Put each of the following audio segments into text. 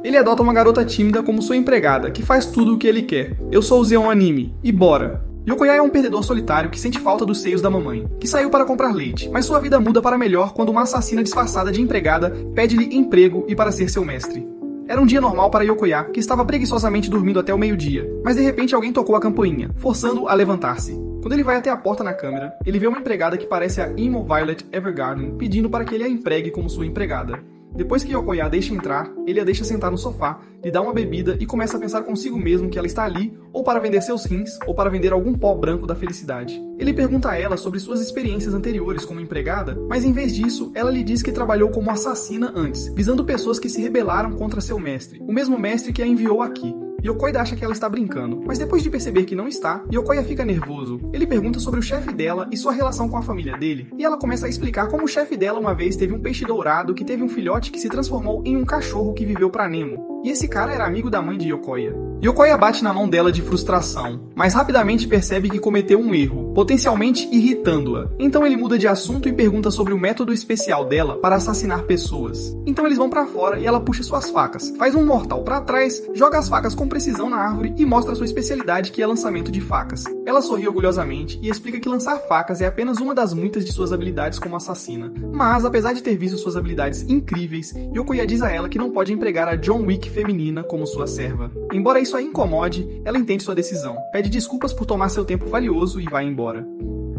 Ele adota uma garota tímida como sua empregada, que faz tudo o que ele quer. Eu sou o Zeon Anime, e bora! Yokoya é um perdedor solitário que sente falta dos seios da mamãe, que saiu para comprar leite, mas sua vida muda para melhor quando uma assassina disfarçada de empregada pede-lhe emprego e para ser seu mestre. Era um dia normal para Yokoya, que estava preguiçosamente dormindo até o meio-dia, mas de repente alguém tocou a campainha, forçando-o a levantar-se. Quando ele vai até a porta na câmera, ele vê uma empregada que parece a Emo Violet Evergarden pedindo para que ele a empregue como sua empregada. Depois que Yokoya a deixa entrar, ele a deixa sentar no sofá, lhe dá uma bebida e começa a pensar consigo mesmo que ela está ali ou para vender seus rins ou para vender algum pó branco da felicidade. Ele pergunta a ela sobre suas experiências anteriores como empregada, mas em vez disso, ela lhe diz que trabalhou como assassina antes, visando pessoas que se rebelaram contra seu mestre, o mesmo mestre que a enviou aqui. Yokoya acha que ela está brincando, mas depois de perceber que não está, Yokoya fica nervoso. Ele pergunta sobre o chefe dela e sua relação com a família dele, e ela começa a explicar como o chefe dela uma vez teve um peixe dourado que teve um filhote que se transformou em um cachorro que viveu pra Nemo. E esse cara era amigo da mãe de Yokoya. Yokoya bate na mão dela de frustração, mas rapidamente percebe que cometeu um erro, potencialmente irritando-a. Então ele muda de assunto e pergunta sobre o método especial dela para assassinar pessoas. Então eles vão pra fora e ela puxa suas facas, faz um mortal pra trás, joga as facas com precisão na árvore e mostra sua especialidade, que é lançamento de facas. Ela sorri orgulhosamente e explica que lançar facas é apenas uma das muitas de suas habilidades como assassina. Mas, apesar de ter visto suas habilidades incríveis, Yokoya diz a ela que não pode empregar a John Wick feminina como sua serva. Embora isso a incomode, ela entende sua decisão, pede desculpas por tomar seu tempo valioso e vai embora.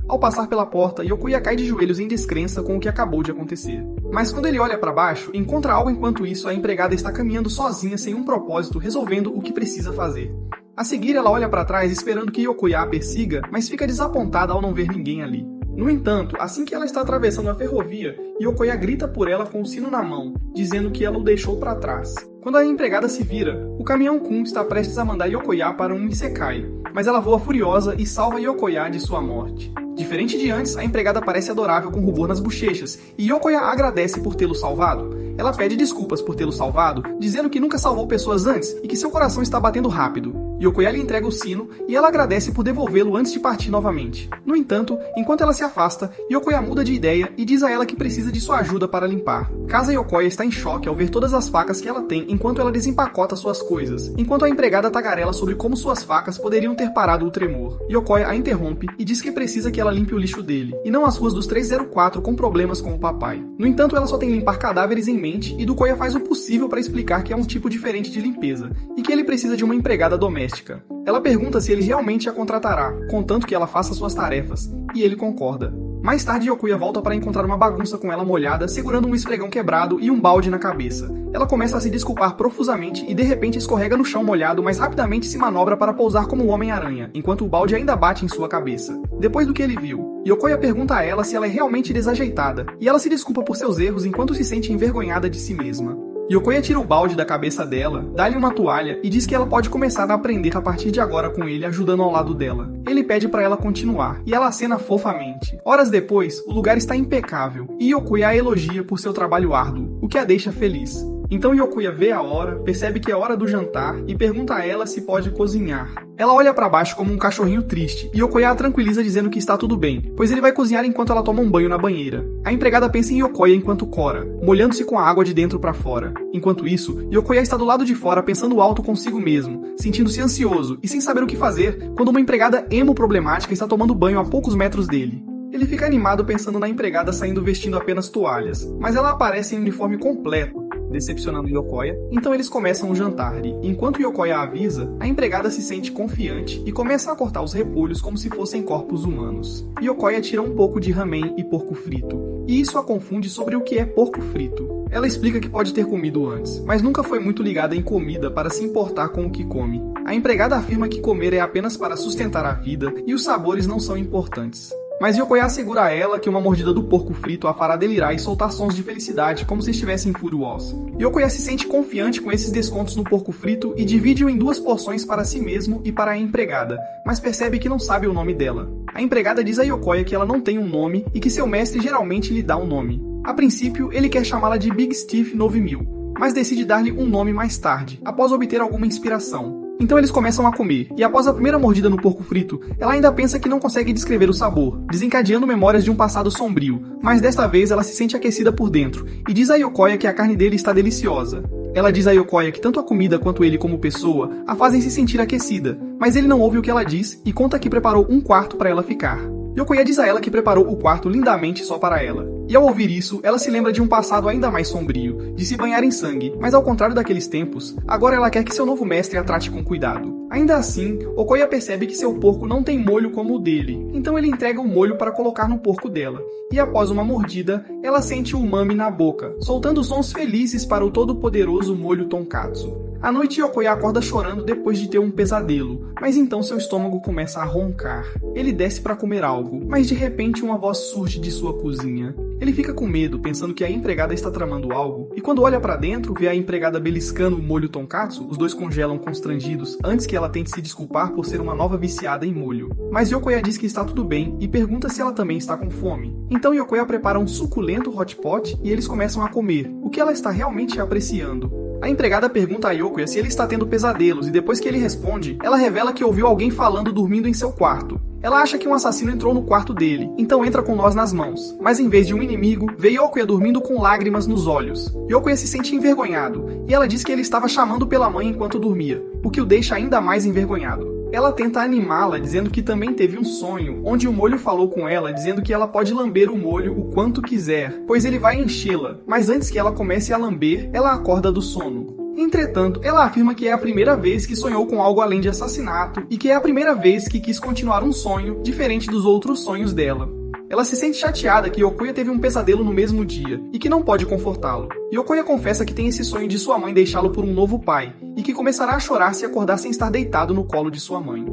Ao passar pela porta, Yokoya cai de joelhos em descrença com o que acabou de acontecer. Mas quando ele olha para baixo, encontra algo enquanto isso a empregada está caminhando sozinha sem um propósito, resolvendo o que precisa fazer. A seguir, ela olha para trás esperando que Yokoya a persiga, mas fica desapontada ao não ver ninguém ali. No entanto, assim que ela está atravessando a ferrovia, Yokoya grita por ela com o sino na mão, dizendo que ela o deixou para trás. Quando a empregada se vira, o caminhão Kun está prestes a mandar Yokoya para um isekai, mas ela voa furiosa e salva Yokoya de sua morte. Diferente de antes, a empregada parece adorável com rubor nas bochechas, e Yokoya agradece por tê-lo salvado. Ela pede desculpas por tê-lo salvado, dizendo que nunca salvou pessoas antes e que seu coração está batendo rápido. Yokoya lhe entrega o sino e ela agradece por devolvê-lo antes de partir novamente. No entanto, enquanto ela se afasta, Yokoya muda de ideia e diz a ela que precisa de sua ajuda para limpar. Kasa Yokoya está em choque ao ver todas as facas que ela tem enquanto ela desempacota suas coisas, enquanto a empregada tagarela sobre como suas facas poderiam ter parado o tremor. Yokoya a interrompe e diz que precisa que ela limpe o lixo dele, e não as ruas dos 304 com problemas com o papai. No entanto, ela só tem limpar cadáveres em mente, e Dukoya faz o possível para explicar que é um tipo diferente de limpeza, e que ele precisa de uma empregada doméstica. Ela pergunta se ele realmente a contratará, contanto que ela faça suas tarefas, e ele concorda. Mais tarde, Yokoya volta para encontrar uma bagunça com ela molhada, segurando um esfregão quebrado e um balde na cabeça. Ela começa a se desculpar profusamente e de repente escorrega no chão molhado, mas rapidamente se manobra para pousar como o Homem-Aranha, enquanto o balde ainda bate em sua cabeça. Depois do que ele viu, Yokoya pergunta a ela se ela é realmente desajeitada, e ela se desculpa por seus erros enquanto se sente envergonhada de si mesma. Yokoya tira o balde da cabeça dela, dá-lhe uma toalha e diz que ela pode começar a aprender a partir de agora com ele, ajudando ao lado dela. Ele pede para ela continuar, e ela acena fofamente. Horas depois, o lugar está impecável, e Yokoya a elogia por seu trabalho árduo, o que a deixa feliz. Então Yokoya vê a hora, percebe que é hora do jantar e pergunta a ela se pode cozinhar. Ela olha para baixo como um cachorrinho triste e Yokoya a tranquiliza dizendo que está tudo bem, pois ele vai cozinhar enquanto ela toma um banho na banheira. A empregada pensa em Yokoya enquanto cora, molhando-se com a água de dentro para fora. Enquanto isso, Yokoya está do lado de fora pensando alto consigo mesmo, sentindo-se ansioso e sem saber o que fazer quando uma empregada emo problemática está tomando banho a poucos metros dele. Ele fica animado pensando na empregada saindo vestindo apenas toalhas, mas ela aparece em uniforme completo, decepcionando Yokoya. Então eles começam o jantar e, enquanto Yokoya avisa, a empregada se sente confiante e começa a cortar os repolhos como se fossem corpos humanos. Yokoya tira um pouco de ramen e porco frito, e isso a confunde sobre o que é porco frito. Ela explica que pode ter comido antes, mas nunca foi muito ligada em comida para se importar com o que come. A empregada afirma que comer é apenas para sustentar a vida e os sabores não são importantes. Mas Yokoya assegura a ela que uma mordida do porco frito a fará delirar e soltar sons de felicidade, como se estivesse em Food Wars. Yokoya se sente confiante com esses descontos no porco frito e divide-o em 2 porções para si mesmo e para a empregada, mas percebe que não sabe o nome dela. A empregada diz a Yokoya que ela não tem um nome e que seu mestre geralmente lhe dá um nome. A princípio, ele quer chamá-la de Big Steve 9000, mas decide dar-lhe um nome mais tarde, após obter alguma inspiração. Então eles começam a comer, e após a primeira mordida no porco frito, ela ainda pensa que não consegue descrever o sabor, desencadeando memórias de um passado sombrio, mas desta vez ela se sente aquecida por dentro, e diz a Yokoya que a carne dele está deliciosa. Ela diz a Yokoya que tanto a comida quanto ele como pessoa a fazem se sentir aquecida, mas ele não ouve o que ela diz e conta que preparou um quarto para ela ficar. Yokoya diz a ela que preparou o quarto lindamente só para ela. E ao ouvir isso, ela se lembra de um passado ainda mais sombrio, de se banhar em sangue, mas ao contrário daqueles tempos, agora ela quer que seu novo mestre a trate com cuidado. Ainda assim, Okoya percebe que seu porco não tem molho como o dele, então ele entrega o molho para colocar no porco dela. E após uma mordida, ela sente o umami na boca, soltando sons felizes para o todo-poderoso molho tonkatsu. À noite, Yokoya acorda chorando depois de ter um pesadelo, mas então seu estômago começa a roncar. Ele desce para comer algo, mas de repente uma voz surge de sua cozinha. Ele fica com medo, pensando que a empregada está tramando algo, e quando olha para dentro, vê a empregada beliscando o molho tonkatsu. Os dois congelam constrangidos antes que ela tente se desculpar por ser uma nova viciada em molho. Mas Yokoya diz que está tudo bem e pergunta se ela também está com fome. Então Yokoya prepara um suculento hot pot e eles começam a comer, o que ela está realmente apreciando. A empregada pergunta a Yokoya se ele está tendo pesadelos e depois que ele responde, ela revela que ouviu alguém falando dormindo em seu quarto. Ela acha que um assassino entrou no quarto dele, então entra com nós nas mãos. Mas em vez de um inimigo, vê Yokoya dormindo com lágrimas nos olhos. Yokoya se sente envergonhado, e ela diz que ele estava chamando pela mãe enquanto dormia, o que o deixa ainda mais envergonhado. Ela tenta animá-la, dizendo que também teve um sonho, onde o molho falou com ela, dizendo que ela pode lamber o molho o quanto quiser, pois ele vai enchê-la. Mas antes que ela comece a lamber, ela acorda do sono. Entretanto, ela afirma que é a primeira vez que sonhou com algo além de assassinato e que é a primeira vez que quis continuar um sonho diferente dos outros sonhos dela. Ela se sente chateada que Yokoya teve um pesadelo no mesmo dia e que não pode confortá-lo. Yokoya confessa que tem esse sonho de sua mãe deixá-lo por um novo pai e que começará a chorar se acordar sem estar deitado no colo de sua mãe.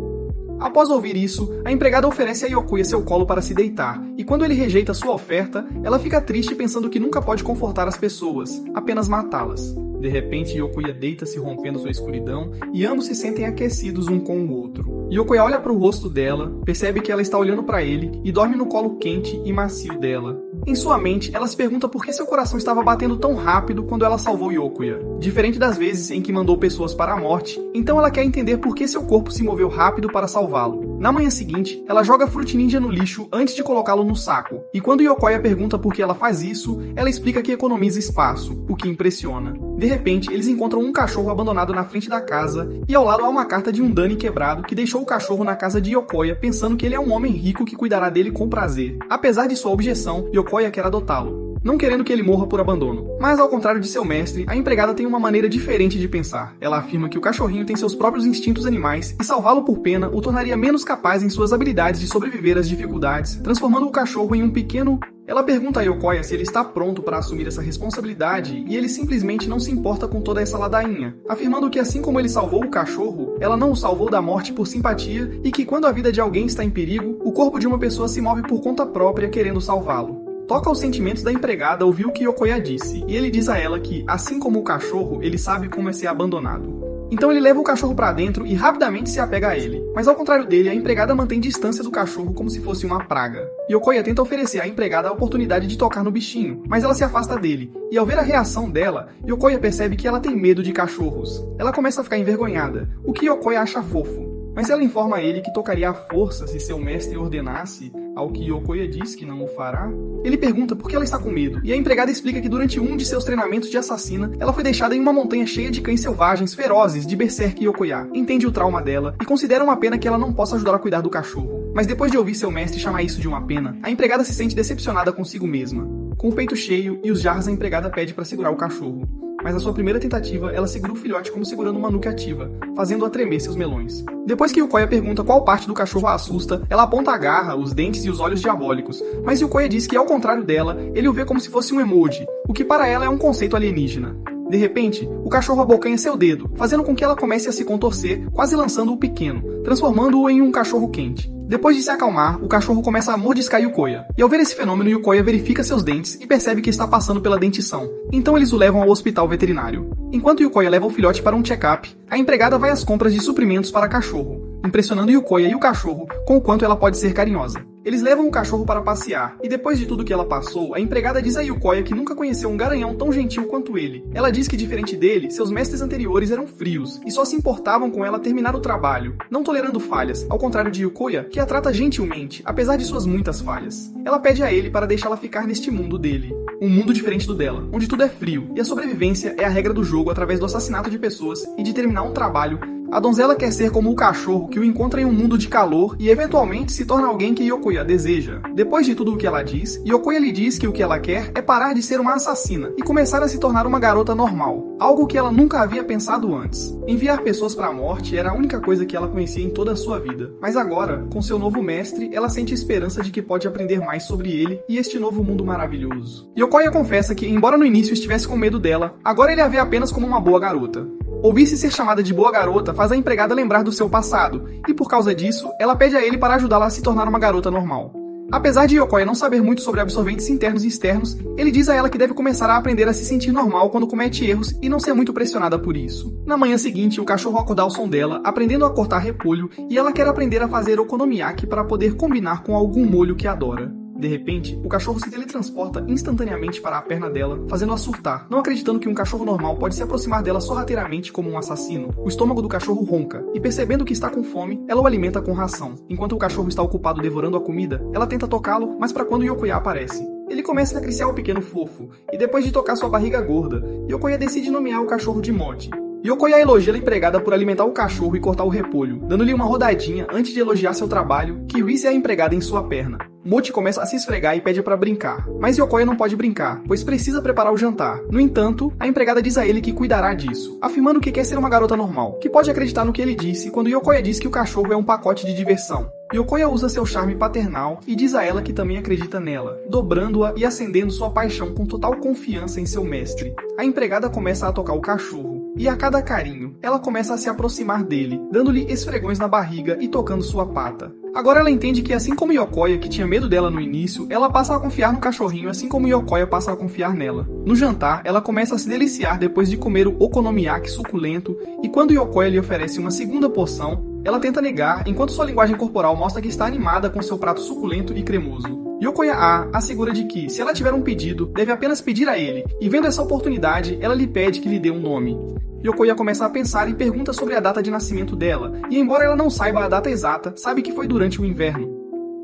Após ouvir isso, a empregada oferece a Yokoya seu colo para se deitar, e quando ele rejeita sua oferta, ela fica triste pensando que nunca pode confortar as pessoas, apenas matá-las. De repente, Yokoya deita-se rompendo sua escuridão e ambos se sentem aquecidos um com o outro. Yokoya olha para o rosto dela, percebe que ela está olhando para ele e dorme no colo quente e macio dela. Em sua mente, ela se pergunta por que seu coração estava batendo tão rápido quando ela salvou Yokoya. Diferente das vezes em que mandou pessoas para a morte, então ela quer entender por que seu corpo se moveu rápido para salvá-lo. Na manhã seguinte, ela joga Fruit Ninja no lixo antes de colocá-lo no saco, e quando Yokoya pergunta por que ela faz isso, ela explica que economiza espaço, o que impressiona. De repente, eles encontram um cachorro abandonado na frente da casa, e ao lado há uma carta de um Dani quebrado que deixou o cachorro na casa de Yokoya pensando que ele é um homem rico que cuidará dele com prazer. Apesar de sua objeção, Yokoya quer adotá-lo, não querendo que ele morra por abandono. Mas ao contrário de seu mestre, a empregada tem uma maneira diferente de pensar. Ela afirma que o cachorrinho tem seus próprios instintos animais e salvá-lo por pena o tornaria menos capaz em suas habilidades de sobreviver às dificuldades, transformando o cachorro em um pequeno... Ela pergunta a Yokoya se ele está pronto para assumir essa responsabilidade e ele simplesmente não se importa com toda essa ladainha, afirmando que assim como ele salvou o cachorro, ela não o salvou da morte por simpatia e que quando a vida de alguém está em perigo, o corpo de uma pessoa se move por conta própria querendo salvá-lo. Toca aos sentimentos da empregada ouvir o que Yokoya disse, e ele diz a ela que, assim como o cachorro, ele sabe como é ser abandonado. Então ele leva o cachorro para dentro e rapidamente se apega a ele. Mas ao contrário dele, a empregada mantém distância do cachorro como se fosse uma praga. Yokoya tenta oferecer à empregada a oportunidade de tocar no bichinho, mas ela se afasta dele. E ao ver a reação dela, Yokoya percebe que ela tem medo de cachorros. Ela começa a ficar envergonhada, o que Yokoya acha fofo. Mas ela informa a ele que tocaria à força se seu mestre ordenasse, ao que Yokoya diz que não o fará. Ele pergunta por que ela está com medo, e a empregada explica que durante um de seus treinamentos de assassina, ela foi deixada em uma montanha cheia de cães selvagens ferozes de Berserk Yokoya. Entende o trauma dela e considera uma pena que ela não possa ajudar a cuidar do cachorro. Mas depois de ouvir seu mestre chamar isso de uma pena, a empregada se sente decepcionada consigo mesma. Com o peito cheio e os jarros, a empregada pede para segurar o cachorro. Mas na sua primeira tentativa, ela segura o filhote como segurando uma nuca ativa, fazendo-a tremer seus melões. Depois que Yokoya pergunta qual parte do cachorro a assusta, ela aponta a garra, os dentes e os olhos diabólicos, mas Yokoya diz que ao contrário dela, ele o vê como se fosse um emoji, o que para ela é um conceito alienígena. De repente, o cachorro abocanha seu dedo, fazendo com que ela comece a se contorcer, quase lançando o pequeno, transformando-o em um cachorro quente. Depois de se acalmar, o cachorro começa a mordiscar Yokoya. E ao ver esse fenômeno, Yokoya verifica seus dentes e percebe que está passando pela dentição. Então eles o levam ao hospital veterinário. Enquanto Yokoya leva o filhote para um check-up, a empregada vai às compras de suprimentos para cachorro, impressionando Yokoya e o cachorro com o quanto ela pode ser carinhosa. Eles levam o cachorro para passear, e depois de tudo que ela passou, a empregada diz a Yukoya que nunca conheceu um garanhão tão gentil quanto ele. Ela diz que, diferente dele, seus mestres anteriores eram frios, e só se importavam com ela terminar o trabalho, não tolerando falhas, ao contrário de Yukoya, que a trata gentilmente, apesar de suas muitas falhas. Ela pede a ele para deixá-la ficar neste mundo dele. Um mundo diferente do dela, onde tudo é frio, e a sobrevivência é a regra do jogo através do assassinato de pessoas e de terminar um trabalho. A donzela quer ser como o cachorro que o encontra em um mundo de calor e eventualmente se torna alguém que Yukoya deseja. Depois de tudo o que ela diz, Yukoya lhe diz que o que ela quer é parar de ser uma assassina e começar a se tornar uma garota normal, algo que ela nunca havia pensado antes. Enviar pessoas para a morte era a única coisa que ela conhecia em toda a sua vida, mas agora, com seu novo mestre, ela sente esperança de que pode aprender mais sobre ele e este novo mundo maravilhoso. Yukoya confessa que, embora no início estivesse com medo dela, agora ele a vê apenas como uma boa garota. Ouvir-se ser chamada de boa garota faz a empregada lembrar do seu passado, e por causa disso, ela pede a ele para ajudá-la a se tornar uma garota normal. Apesar de Yukoya não saber muito sobre absorventes internos e externos, ele diz a ela que deve começar a aprender a se sentir normal quando comete erros e não ser muito pressionada por isso. Na manhã seguinte, o cachorro acorda ao som dela, aprendendo a cortar repolho, e ela quer aprender a fazer okonomiyaki para poder combinar com algum molho que adora. De repente, o cachorro se teletransporta instantaneamente para a perna dela, fazendo-a surtar, não acreditando que um cachorro normal pode se aproximar dela sorrateiramente como um assassino. O estômago do cachorro ronca, e percebendo que está com fome, ela o alimenta com ração. Enquanto o cachorro está ocupado devorando a comida, ela tenta tocá-lo, mas para quando Yukoya aparece. Ele começa a acariciar o pequeno fofo, e depois de tocar sua barriga gorda, Yukoya decide nomear o cachorro de Moti. Yukoya elogia a empregada por alimentar o cachorro e cortar o repolho, dando-lhe uma rodadinha antes de elogiar seu trabalho, que Reese é a empregada em sua perna. Moti começa a se esfregar e pede para brincar, mas Yukoya não pode brincar, pois precisa preparar o jantar. No entanto, a empregada diz a ele que cuidará disso, afirmando que quer ser uma garota normal, que pode acreditar no que ele disse quando Yukoya diz que o cachorro é um pacote de diversão. Yukoya usa seu charme paternal e diz a ela que também acredita nela, dobrando-a e acendendo sua paixão com total confiança em seu mestre. A empregada começa a tocar o cachorro, e a cada carinho, ela começa a se aproximar dele, dando-lhe esfregões na barriga e tocando sua pata. Agora ela entende que, assim como Yukoya, que tinha medo dela no início, ela passa a confiar no cachorrinho, assim como Yukoya passa a confiar nela. No jantar, ela começa a se deliciar depois de comer o okonomiyaki suculento, e quando Yukoya lhe oferece uma segunda porção, ela tenta negar, enquanto sua linguagem corporal mostra que está animada com seu prato suculento e cremoso. Yukoya assegura de que, se ela tiver um pedido, deve apenas pedir a ele, e vendo essa oportunidade, ela lhe pede que lhe dê um nome. Yukoya começa a pensar e pergunta sobre a data de nascimento dela, e embora ela não saiba a data exata, sabe que foi durante o inverno.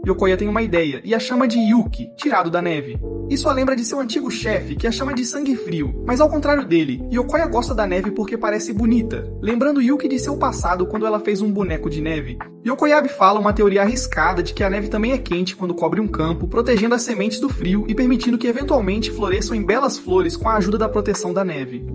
Yukoya tem uma ideia e a chama de Yuki, tirado da neve. Isso a lembra de seu antigo chefe, que a chama de sangue frio, mas ao contrário dele, Yukoya gosta da neve porque parece bonita, lembrando Yuki de seu passado quando ela fez um boneco de neve. Yukoya fala uma teoria arriscada de que a neve também é quente quando cobre um campo, protegendo as sementes do frio e permitindo que eventualmente floresçam em belas flores com a ajuda da proteção da neve.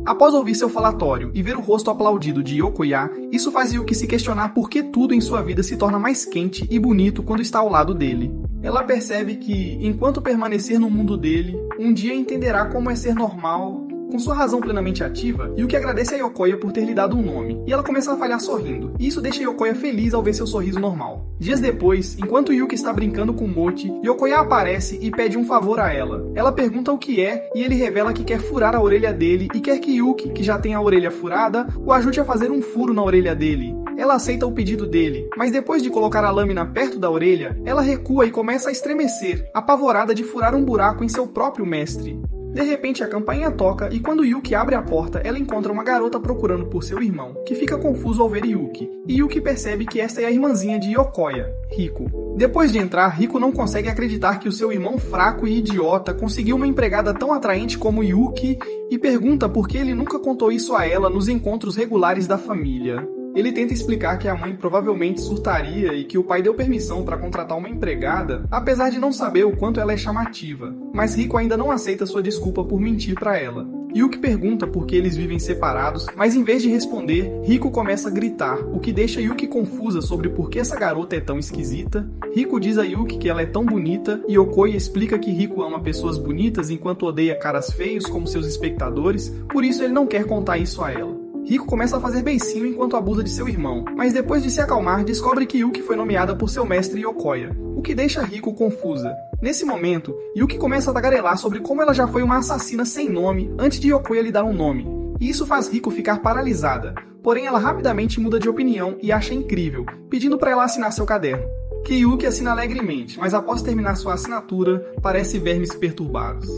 Após ouvir seu falatório e ver o rosto aplaudido de Yukoya, isso faz Yuki se questionar por que tudo em sua vida se torna mais quente e bonito quando está ao lado dele. Ela percebe que, enquanto permanecer no mundo dele, um dia entenderá como é ser normal. Com sua razão plenamente ativa, Yuki agradece a Yukoya por ter lhe dado um nome, e ela começa a falhar sorrindo, e isso deixa Yukoya feliz ao ver seu sorriso normal. Dias depois, enquanto Yuki está brincando com Moti, Yukoya aparece e pede um favor a ela. Ela pergunta o que é, e ele revela que quer furar a orelha dele e quer que Yuki, que já tem a orelha furada, o ajude a fazer um furo na orelha dele. Ela aceita o pedido dele, mas depois de colocar a lâmina perto da orelha, ela recua e começa a estremecer, apavorada de furar um buraco em seu próprio mestre. De repente, a campainha toca e quando Yuki abre a porta, ela encontra uma garota procurando por seu irmão, que fica confuso ao ver Yuki. E Yuki percebe que esta é a irmãzinha de Yukoya, Riko. Depois de entrar, Riko não consegue acreditar que o seu irmão fraco e idiota conseguiu uma empregada tão atraente como Yuki e pergunta por que ele nunca contou isso a ela nos encontros regulares da família. Ele tenta explicar que a mãe provavelmente surtaria e que o pai deu permissão para contratar uma empregada, apesar de não saber o quanto ela é chamativa. Mas Riko ainda não aceita sua desculpa por mentir para ela. Yuki pergunta por que eles vivem separados, mas em vez de responder, Riko começa a gritar, o que deixa Yuki confusa sobre por que essa garota é tão esquisita. Riko diz a Yuki que ela é tão bonita, e Yukoya explica que Riko ama pessoas bonitas enquanto odeia caras feios como seus espectadores, por isso ele não quer contar isso a ela. Riko começa a fazer beicinho enquanto abusa de seu irmão, mas depois de se acalmar, descobre que Yuki foi nomeada por seu mestre Yukoya, o que deixa Riko confusa. Nesse momento, Yuki começa a tagarelar sobre como ela já foi uma assassina sem nome antes de Yukoya lhe dar um nome, e isso faz Riko ficar paralisada, porém ela rapidamente muda de opinião e acha incrível, pedindo para ela assinar seu caderno. que Yuki assina alegremente, mas após terminar sua assinatura, parece vermes perturbados.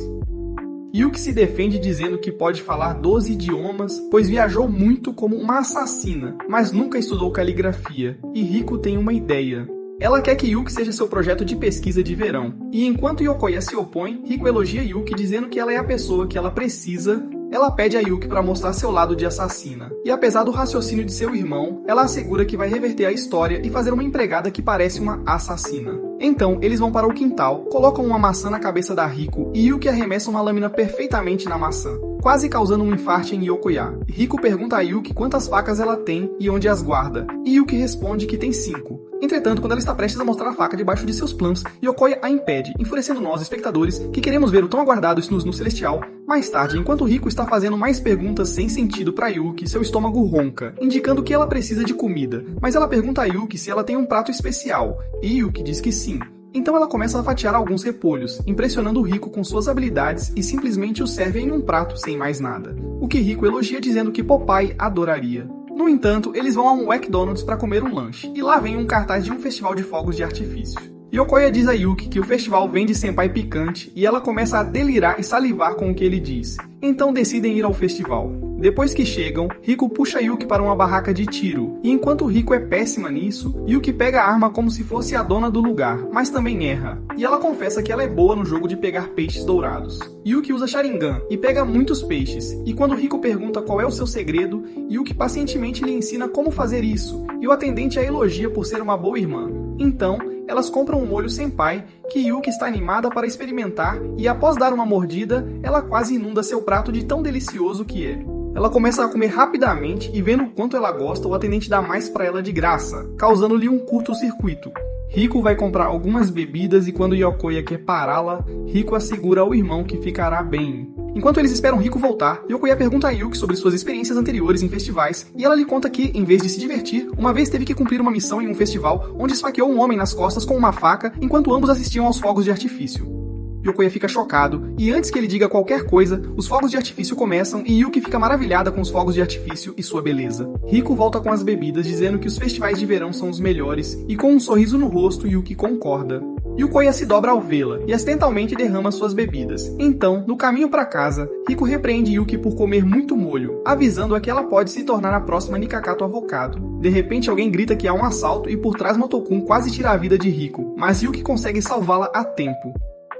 Yuki se defende dizendo que pode falar 12 idiomas, pois viajou muito como uma assassina, mas nunca estudou caligrafia, e Riko tem uma ideia. Ela quer que Yuki seja seu projeto de pesquisa de verão, e enquanto Yokoya se opõe, Riko elogia Yuki dizendo que ela é a pessoa que ela precisa. Ela pede a Yuki para mostrar seu lado de assassina, e apesar do raciocínio de seu irmão, ela assegura que vai reverter a história e fazer uma empregada que parece uma assassina. Então, eles vão para o quintal, colocam uma maçã na cabeça da Riko e Yuki arremessa uma lâmina perfeitamente na maçã, quase causando um infarte em Yokoya. Riko pergunta a Yuki quantas facas ela tem e onde as guarda, e Yuki responde que tem 5. Entretanto, quando ela está prestes a mostrar a faca debaixo de seus planos, Yokoya a impede, enfurecendo nós, espectadores, que queremos ver o tão aguardado snus celestial. Mais tarde, enquanto Riko está fazendo mais perguntas sem sentido para Yuki, seu estômago ronca, indicando que ela precisa de comida, mas ela pergunta a Yuki se ela tem um prato especial, e Yuki diz que sim. Então ela começa a fatiar alguns repolhos, impressionando Riko com suas habilidades e simplesmente o serve em um prato sem mais nada, o que Riko elogia dizendo que Popeye adoraria. No entanto, eles vão a um McDonald's para comer um lanche, e lá vem um cartaz de um festival de fogos de artifício. Yokoya diz a Yuki que o festival vende senpai picante e ela começa a delirar e salivar com o que ele diz. Então decidem ir ao festival. Depois que chegam, Riko puxa Yuki para uma barraca de tiro, e enquanto Riko é péssima nisso, Yuki pega a arma como se fosse a dona do lugar, mas também erra. E ela confessa que ela é boa no jogo de pegar peixes dourados. Yuki usa Sharingan e pega muitos peixes, e quando Riko pergunta qual é o seu segredo, Yuki pacientemente lhe ensina como fazer isso, e o atendente a elogia por ser uma boa irmã. Então, elas compram um molho senpai que Yuki está animada para experimentar e após dar uma mordida, ela quase inunda seu prato de tão delicioso que é. Ela começa a comer rapidamente e vendo o quanto ela gosta, o atendente dá mais para ela de graça, causando-lhe um curto-circuito. Riko vai comprar algumas bebidas e quando Yokoya quer pará-la, Riko assegura ao irmão que ficará bem. Enquanto eles esperam Riko voltar, Yokoya pergunta a Yuki sobre suas experiências anteriores em festivais, e ela lhe conta que, em vez de se divertir, uma vez teve que cumprir uma missão em um festival onde esfaqueou um homem nas costas com uma faca enquanto ambos assistiam aos fogos de artifício. Yokoya fica chocado, e antes que ele diga qualquer coisa, os fogos de artifício começam e Yuki fica maravilhada com os fogos de artifício e sua beleza. Riko volta com as bebidas dizendo que os festivais de verão são os melhores, e com um sorriso no rosto, Yuki concorda. Yokoya se dobra ao vê-la e acidentalmente derrama suas bebidas. Então, no caminho para casa, Riko repreende Yuki por comer muito molho, avisando-a que ela pode se tornar a próxima Nikakato Avocado. De repente, alguém grita que há um assalto e por trás Motokun quase tira a vida de Riko, mas Yuki consegue salvá-la a tempo.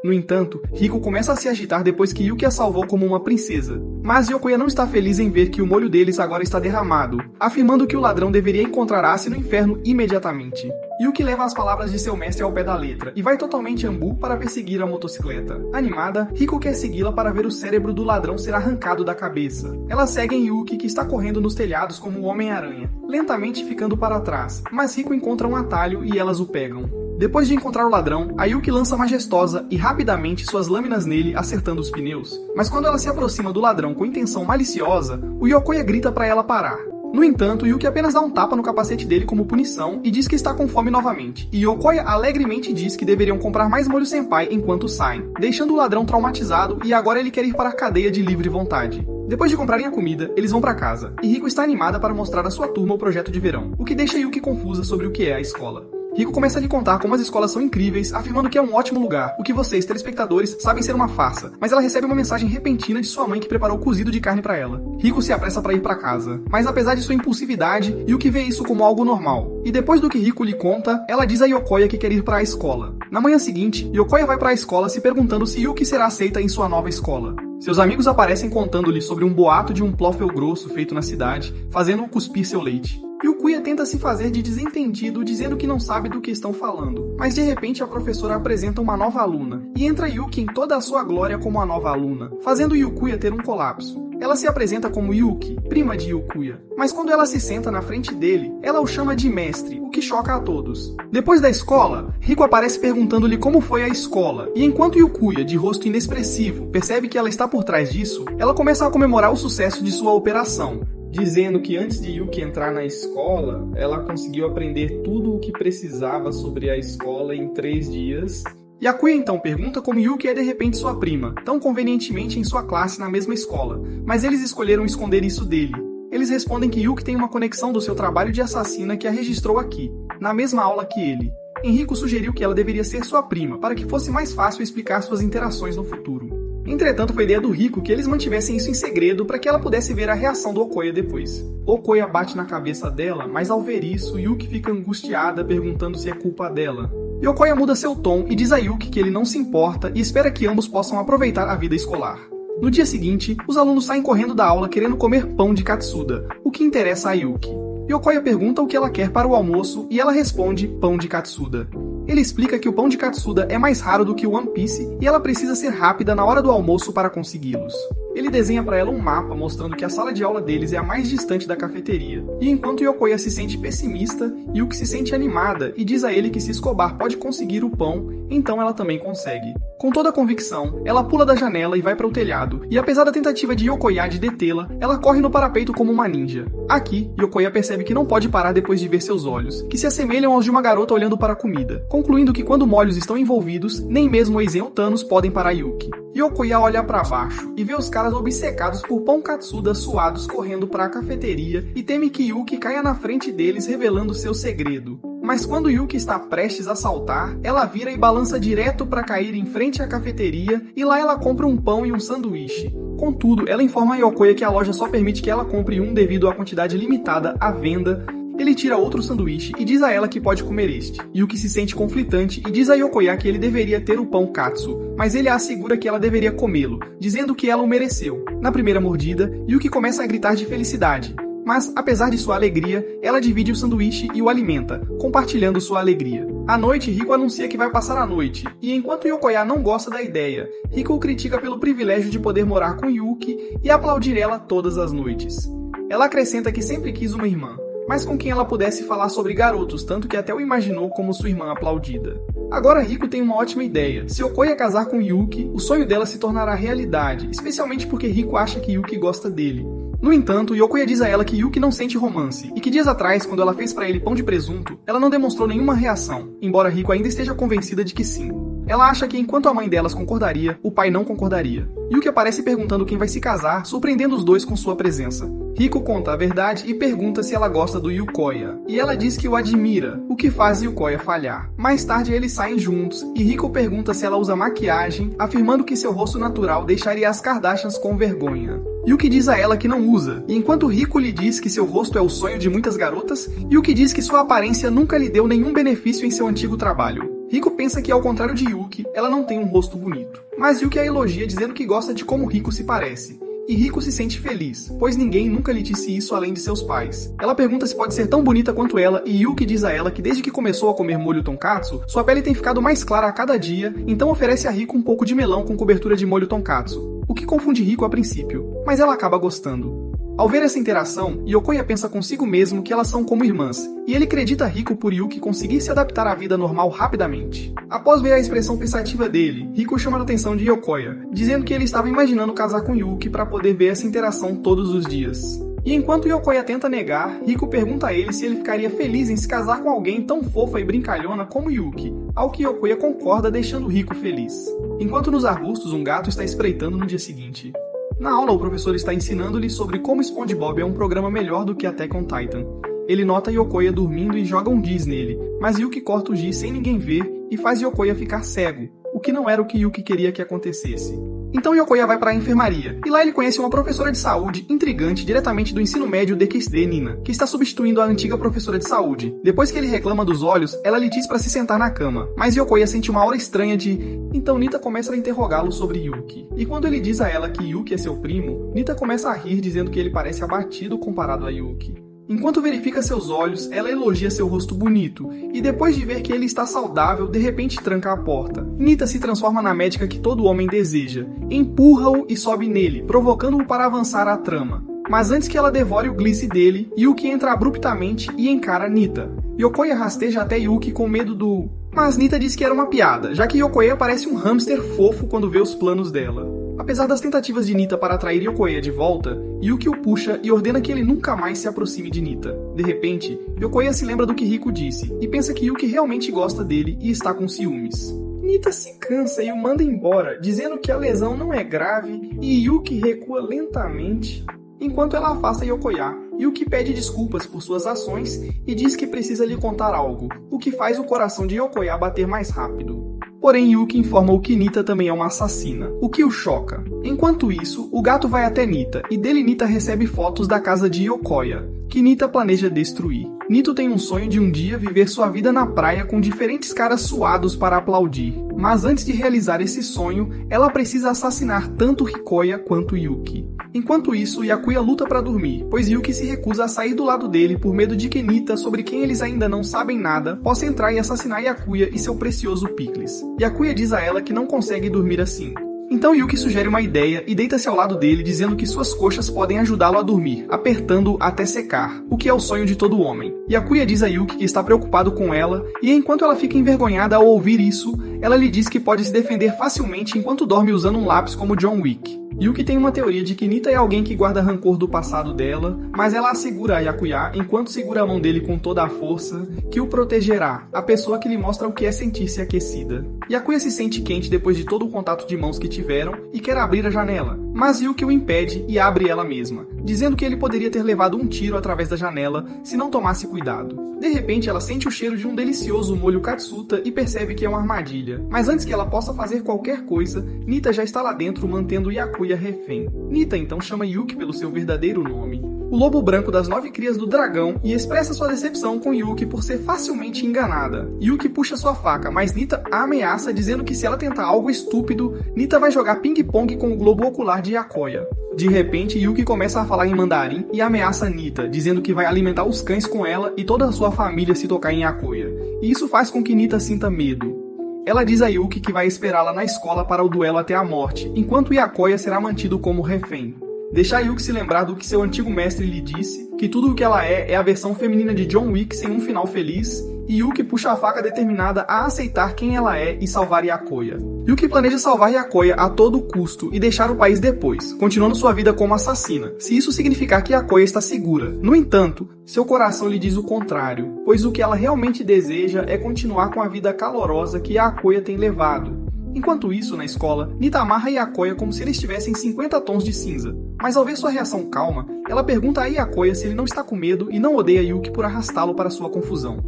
No entanto, Riko começa a se agitar depois que Yuki a salvou como uma princesa. Mas Yokoya não está feliz em ver que o molho deles agora está derramado, afirmando que o ladrão deveria encontrar Ace no inferno imediatamente. Yuki leva as palavras de seu mestre ao pé da letra e vai totalmente ambu para perseguir a motocicleta. Animada, Riko quer segui-la para ver o cérebro do ladrão ser arrancado da cabeça. Elas seguem Yuki, que está correndo nos telhados como o Homem-Aranha, lentamente ficando para trás, mas Riko encontra um atalho e elas o pegam. Depois de encontrar o ladrão, a Yuki lança majestosa e rapidamente suas lâminas nele, acertando os pneus. Mas quando ela se aproxima do ladrão com intenção maliciosa, o Yokoya grita para ela parar. No entanto, Yuki apenas dá um tapa no capacete dele como punição e diz que está com fome novamente. E Yokoya alegremente diz que deveriam comprar mais molho senpai enquanto saem, deixando o ladrão traumatizado e agora ele quer ir para a cadeia de livre vontade. Depois de comprarem a comida, eles vão para casa, e Riko está animada para mostrar à sua turma o projeto de verão, o que deixa Yuki confusa sobre o que é a escola. Riko começa a lhe contar como as escolas são incríveis, afirmando que é um ótimo lugar, o que vocês, telespectadores, sabem ser uma farsa. Mas ela recebe uma mensagem repentina de sua mãe que preparou cozido de carne para ela. Riko se apressa para ir para casa, mas apesar de sua impulsividade, Yuki vê isso como algo normal. E depois do que Riko lhe conta, ela diz a Yokoya que quer ir para a escola. Na manhã seguinte, Yokoya vai para a escola se perguntando se Yuki será aceita em sua nova escola. Seus amigos aparecem contando-lhe sobre um boato de um plófel grosso feito na cidade, fazendo-o cuspir seu leite. Yokoya tenta se fazer de desentendido, dizendo que não sabe do que estão falando. Mas de repente a professora apresenta uma nova aluna, e entra Yuki em toda a sua glória como a nova aluna, fazendo Yokoya ter um colapso. Ela se apresenta como Yuki, prima de Yokoya, mas quando ela se senta na frente dele, ela o chama de mestre, o que choca a todos. Depois da escola, Riko aparece perguntando-lhe como foi a escola, e enquanto Yokoya, de rosto inexpressivo, percebe que ela está por trás disso, ela começa a comemorar o sucesso de sua operação, dizendo que antes de Yuki entrar na escola, ela conseguiu aprender tudo o que precisava sobre a escola em 3 dias. Yakuya então pergunta como Yuki é de repente sua prima, tão convenientemente em sua classe na mesma escola, mas eles escolheram esconder isso dele. Eles respondem que Yuki tem uma conexão do seu trabalho de assassina que a registrou aqui, na mesma aula que ele. Enrico sugeriu que ela deveria ser sua prima, para que fosse mais fácil explicar suas interações no futuro. Entretanto, foi ideia do Rico que eles mantivessem isso em segredo para que ela pudesse ver a reação do Okoya depois. Okoya bate na cabeça dela, mas ao ver isso, Yuki fica angustiada perguntando se é culpa dela. E Okoya muda seu tom e diz a Yuki que ele não se importa e espera que ambos possam aproveitar a vida escolar. No dia seguinte, os alunos saem correndo da aula querendo comer pão de katsuda, o que interessa a Yuki. E Okoya pergunta o que ela quer para o almoço e ela responde pão de katsuda. Ele explica que o pão de katsuda é mais raro do que o One Piece e ela precisa ser rápida na hora do almoço para consegui-los. Ele desenha para ela um mapa mostrando que a sala de aula deles é a mais distante da cafeteria. E enquanto Okoya se sente pessimista, Yuki se sente animada e diz a ele que se Escobar pode conseguir o pão, então ela também consegue. Com toda a convicção, ela pula da janela e vai para o telhado, e apesar da tentativa de Okoya de detê-la, ela corre no parapeito como uma ninja. Aqui, Okoya percebe que não pode parar depois de ver seus olhos, que se assemelham aos de uma garota olhando para a comida, concluindo que quando molhos estão envolvidos, nem mesmo Aizen ou Thanos podem parar Yuki. Okoya olha para baixo e vê os caras obcecados por pão katsuda suados correndo para a cafeteria e teme que Yuki caia na frente deles revelando seu segredo. Mas quando Yuki está prestes a saltar, ela vira e balança direto para cair em frente à cafeteria e lá ela compra um pão e um sanduíche. Contudo, ela informa a Okoya que a loja só permite que ela compre um devido à quantidade limitada à venda. Ele tira outro sanduíche e diz a ela que pode comer este. Yuki se sente conflitante e diz a Okoya que ele deveria ter o pão katsu, mas ele a assegura que ela deveria comê-lo, dizendo que ela o mereceu. Na primeira mordida, Yuki começa a gritar de felicidade. Mas, apesar de sua alegria, ela divide o sanduíche e o alimenta, compartilhando sua alegria. À noite, Rico anuncia que vai passar a noite, e enquanto Okoya não gosta da ideia, Rico o critica pelo privilégio de poder morar com Yuki e aplaudir ela todas as noites. Ela acrescenta que sempre quis uma irmã, mas com quem ela pudesse falar sobre garotos, tanto que até o imaginou como sua irmã aplaudida. Agora Rico tem uma ótima ideia. Se Okoya casar com Yuki, o sonho dela se tornará realidade, especialmente porque Rico acha que Yuki gosta dele. No entanto, Okoya diz a ela que Yuki não sente romance, e que dias atrás, quando ela fez para ele pão de presunto, ela não demonstrou nenhuma reação, embora Rico ainda esteja convencida de que sim. Ela acha que enquanto a mãe delas concordaria, o pai não concordaria. Yuki aparece perguntando quem vai se casar, surpreendendo os dois com sua presença. Rico conta a verdade e pergunta se ela gosta do Okoya, e ela diz que o admira, o que faz Okoya falhar. Mais tarde eles saem juntos, e Rico pergunta se ela usa maquiagem, afirmando que seu rosto natural deixaria as Kardashians com vergonha. Yuki diz a ela que não usa, e enquanto Rico lhe diz que seu rosto é o sonho de muitas garotas, Yuki diz que sua aparência nunca lhe deu nenhum benefício em seu antigo trabalho. Rico pensa que, ao contrário de Yuki, ela não tem um rosto bonito. Mas Yuki a elogia dizendo que gosta de como Rico se parece. E Rico se sente feliz, pois ninguém nunca lhe disse isso além de seus pais. Ela pergunta se pode ser tão bonita quanto ela, e Yuki diz a ela que desde que começou a comer molho tonkatsu, sua pele tem ficado mais clara a cada dia, então oferece a Rico um pouco de melão com cobertura de molho tonkatsu, o que confunde Rico a princípio, mas ela acaba gostando. Ao ver essa interação, Okoya pensa consigo mesmo que elas são como irmãs, e ele acredita Rico por Yuki conseguir se adaptar à vida normal rapidamente. Após ver a expressão pensativa dele, Rico chama a atenção de Okoya, dizendo que ele estava imaginando casar com Yuki para poder ver essa interação todos os dias. E enquanto Okoya tenta negar, Rico pergunta a ele se ele ficaria feliz em se casar com alguém tão fofa e brincalhona como Yuki, ao que Okoya concorda, deixando Rico feliz. Enquanto nos arbustos um gato está espreitando no dia seguinte. Na aula, o professor está ensinando-lhe sobre como SpongeBob é um programa melhor do que Attack on Titan. Ele nota Okoya dormindo e joga um giz nele, mas Yuki corta o giz sem ninguém ver e faz Okoya ficar cego, o que não era o que Yuki queria que acontecesse. Então Okoya vai para a enfermaria, e lá ele conhece uma professora de saúde intrigante diretamente do ensino médio DQSD, Nina, que está substituindo a antiga professora de saúde. Depois que ele reclama dos olhos, ela lhe diz para se sentar na cama, mas Okoya sente uma aura estranha de... Então Nita começa a interrogá-lo sobre Yuki. E quando ele diz a ela que Yuki é seu primo, Nita começa a rir dizendo que ele parece abatido comparado a Yuki. Enquanto verifica seus olhos, ela elogia seu rosto bonito, e depois de ver que ele está saudável, de repente tranca a porta. Nita se transforma na médica que todo homem deseja, empurra-o e sobe nele, provocando-o para avançar a trama. Mas antes que ela devore o glice dele, Yuki entra abruptamente e encara Nita. Okoya rasteja até Yuki com medo do... Mas Nita diz que era uma piada, já que Okoya parece um hamster fofo quando vê os planos dela. Apesar das tentativas de Nita para atrair Okoya de volta, Yuki o puxa e ordena que ele nunca mais se aproxime de Nita. De repente, Okoya se lembra do que Rico disse, e pensa que Yuki realmente gosta dele e está com ciúmes. Nita se cansa e o manda embora, dizendo que a lesão não é grave, e Yuki recua lentamente, enquanto ela afasta Okoya. Yuki pede desculpas por suas ações e diz que precisa lhe contar algo, o que faz o coração de Yokoya bater mais rápido. Porém, Yuki informa que Nita também é uma assassina, o que o choca. Enquanto isso, o gato vai até Nita, e dele Nita recebe fotos da casa de Yokoya, que Nita planeja destruir. Nito tem um sonho de um dia viver sua vida na praia com diferentes caras suados para aplaudir. Mas antes de realizar esse sonho, ela precisa assassinar tanto Hikoya quanto Yuki. Enquanto isso, Yakuya luta para dormir, pois Yuki se recusa a sair do lado dele por medo de que Nita, sobre quem eles ainda não sabem nada, possa entrar e assassinar Yakuya e seu precioso Pickles. Yakuya diz a ela que não consegue dormir assim. Então Yuki sugere uma ideia e deita-se ao lado dele, dizendo que suas coxas podem ajudá-lo a dormir, apertando-o até secar, o que é o sonho de todo homem. Yakuya diz a Yuki que está preocupado com ela, e enquanto ela fica envergonhada ao ouvir isso, ela lhe diz que pode se defender facilmente enquanto dorme usando um lápis como John Wick. Yuki tem uma teoria de que Nita é alguém que guarda rancor do passado dela, mas ela assegura a Yakuya, enquanto segura a mão dele com toda a força, que o protegerá, a pessoa que lhe mostra o que é sentir-se aquecida. Yakuya se sente quente depois de todo o contato de mãos que tiveram e quer abrir a janela, mas Yuki o impede e abre ela mesma, dizendo que ele poderia ter levado um tiro através da janela se não tomasse cuidado. De repente, ela sente o cheiro de um delicioso molho katsuta e percebe que é uma armadilha. Mas antes que ela possa fazer qualquer coisa, Nita já está lá dentro mantendo Yakuya refém. Nita então chama Yuki pelo seu verdadeiro nome, o lobo branco das 9 crias do dragão, e expressa sua decepção com Yuki por ser facilmente enganada. Yuki puxa sua faca, mas Nita a ameaça dizendo que se ela tentar algo estúpido, Nita vai jogar ping-pong com o globo ocular de Yakuya. De repente, Yuki começa a falar em mandarim e ameaça Nita, dizendo que vai alimentar os cães com ela e toda a sua família se tocar em Yakuya. E isso faz com que Nita sinta medo. Ela diz a Yuki que vai esperá-la na escola para o duelo até a morte, enquanto Yakuya será mantido como refém. Deixa a Yuki se lembrar do que seu antigo mestre lhe disse, que tudo o que ela é a versão feminina de John Wick sem um final feliz, e Yuki puxa a faca determinada a aceitar quem ela é e salvar Yakuya. Yuki planeja salvar Yakuya a todo custo e deixar o país depois, continuando sua vida como assassina, se isso significar que Yakuya está segura. No entanto, seu coração lhe diz o contrário, pois o que ela realmente deseja é continuar com a vida calorosa que Yakuya tem levado. Enquanto isso, na escola, Nita amarra Yakuya como se eles tivessem 50 tons de cinza. Mas ao ver sua reação calma, ela pergunta a Yakuya se ele não está com medo e não odeia Yuki por arrastá-lo para sua confusão.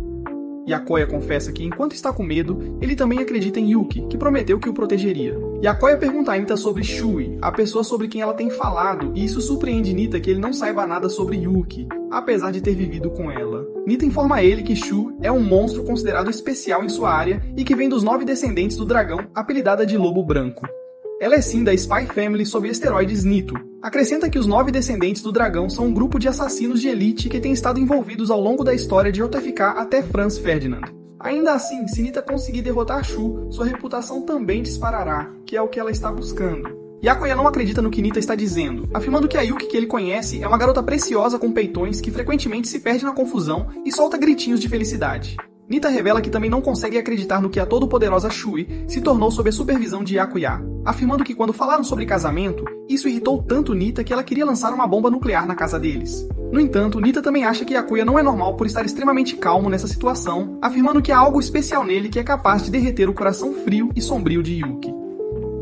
Yakuya confessa que, enquanto está com medo, ele também acredita em Yuki, que prometeu que o protegeria. Yakuya pergunta a Nita sobre Shui, a pessoa sobre quem ela tem falado, e isso surpreende Nita que ele não saiba nada sobre Yuki, apesar de ter vivido com ela. Nita informa a ele que Shu é um monstro considerado especial em sua área e que vem dos 9 descendentes do dragão, apelidada de Lobo Branco. Ela é sim da Spy Family sob esteroides Nito. Acrescenta que os 9 descendentes do dragão são um grupo de assassinos de elite que tem estado envolvidos ao longo da história de JFK até Franz Ferdinand. Ainda assim, se Nita conseguir derrotar Shu, sua reputação também disparará, que é o que ela está buscando. Yakuya não acredita no que Nita está dizendo, afirmando que a Yuki que ele conhece é uma garota preciosa com peitões que frequentemente se perde na confusão e solta gritinhos de felicidade. Nita revela que também não consegue acreditar no que a todo-poderosa Shui se tornou sob a supervisão de Yakuya, afirmando que quando falaram sobre casamento, isso irritou tanto Nita que ela queria lançar uma bomba nuclear na casa deles. No entanto, Nita também acha que Yakuya não é normal por estar extremamente calmo nessa situação, afirmando que há algo especial nele que é capaz de derreter o coração frio e sombrio de Yuki.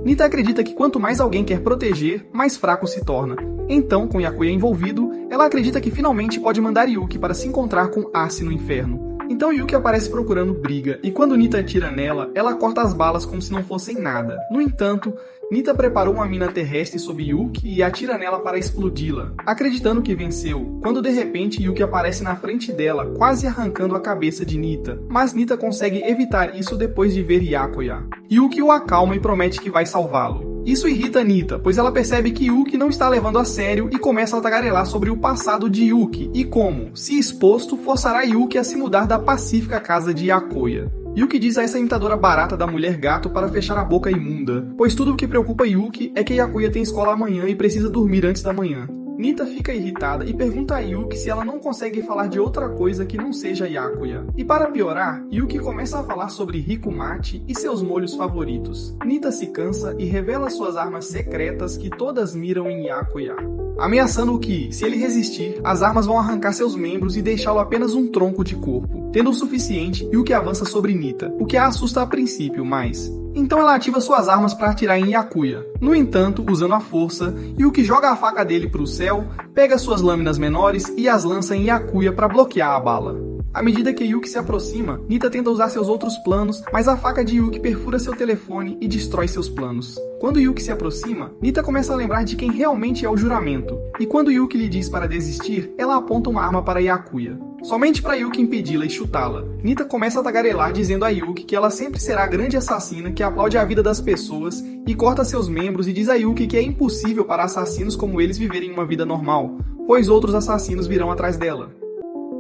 Nita acredita que quanto mais alguém quer proteger, mais fraco se torna. Então, com Yakuya envolvido, ela acredita que finalmente pode mandar Yuki para se encontrar com Ace no inferno. Então Yuki aparece procurando briga, e quando Nita atira nela, ela corta as balas como se não fossem nada. No entanto, Nita preparou uma mina terrestre sob Yuki e atira nela para explodi-la, acreditando que venceu, quando de repente Yuki aparece na frente dela, quase arrancando a cabeça de Nita. Mas Nita consegue evitar isso depois de ver Yakuya. Yuki o acalma e promete que vai salvá-lo. Isso irrita Nita, pois ela percebe que Yuki não está levando a sério e começa a tagarelar sobre o passado de Yuki e como, se exposto, forçará Yuki a se mudar da pacífica casa de Yakuya. Yuki diz a essa imitadora barata da mulher gato para fechar a boca imunda, pois tudo o que preocupa Yuki é que Yakuya tem escola amanhã e precisa dormir antes da manhã. Nita fica irritada e pergunta a Yuki se ela não consegue falar de outra coisa que não seja Yakuya. E para piorar, Yuki começa a falar sobre Rikumate e seus molhos favoritos. Nita se cansa e revela suas armas secretas que todas miram em Yakuya, ameaçando que, se ele resistir, as armas vão arrancar seus membros e deixá-lo apenas um tronco de corpo. Tendo o suficiente, Yuki avança sobre Nita, o que a assusta a princípio, mas Então ela ativa suas armas para atirar em Yakuya. No entanto, usando a força, Yuki joga a faca dele para o céu, pega suas lâminas menores e as lança em Yakuya para bloquear a bala. À medida que Yuki se aproxima, Nita tenta usar seus outros planos, mas a faca de Yuki perfura seu telefone e destrói seus planos. Quando Yuki se aproxima, Nita começa a lembrar de quem realmente é o juramento, e quando Yuki lhe diz para desistir, ela aponta uma arma para Yakuya. Somente para Yuki impedi-la e chutá-la, Nita começa a tagarelar dizendo a Yuki que ela sempre será a grande assassina que aplaude a vida das pessoas e corta seus membros e diz a Yuki que é impossível para assassinos como eles viverem uma vida normal, pois outros assassinos virão atrás dela.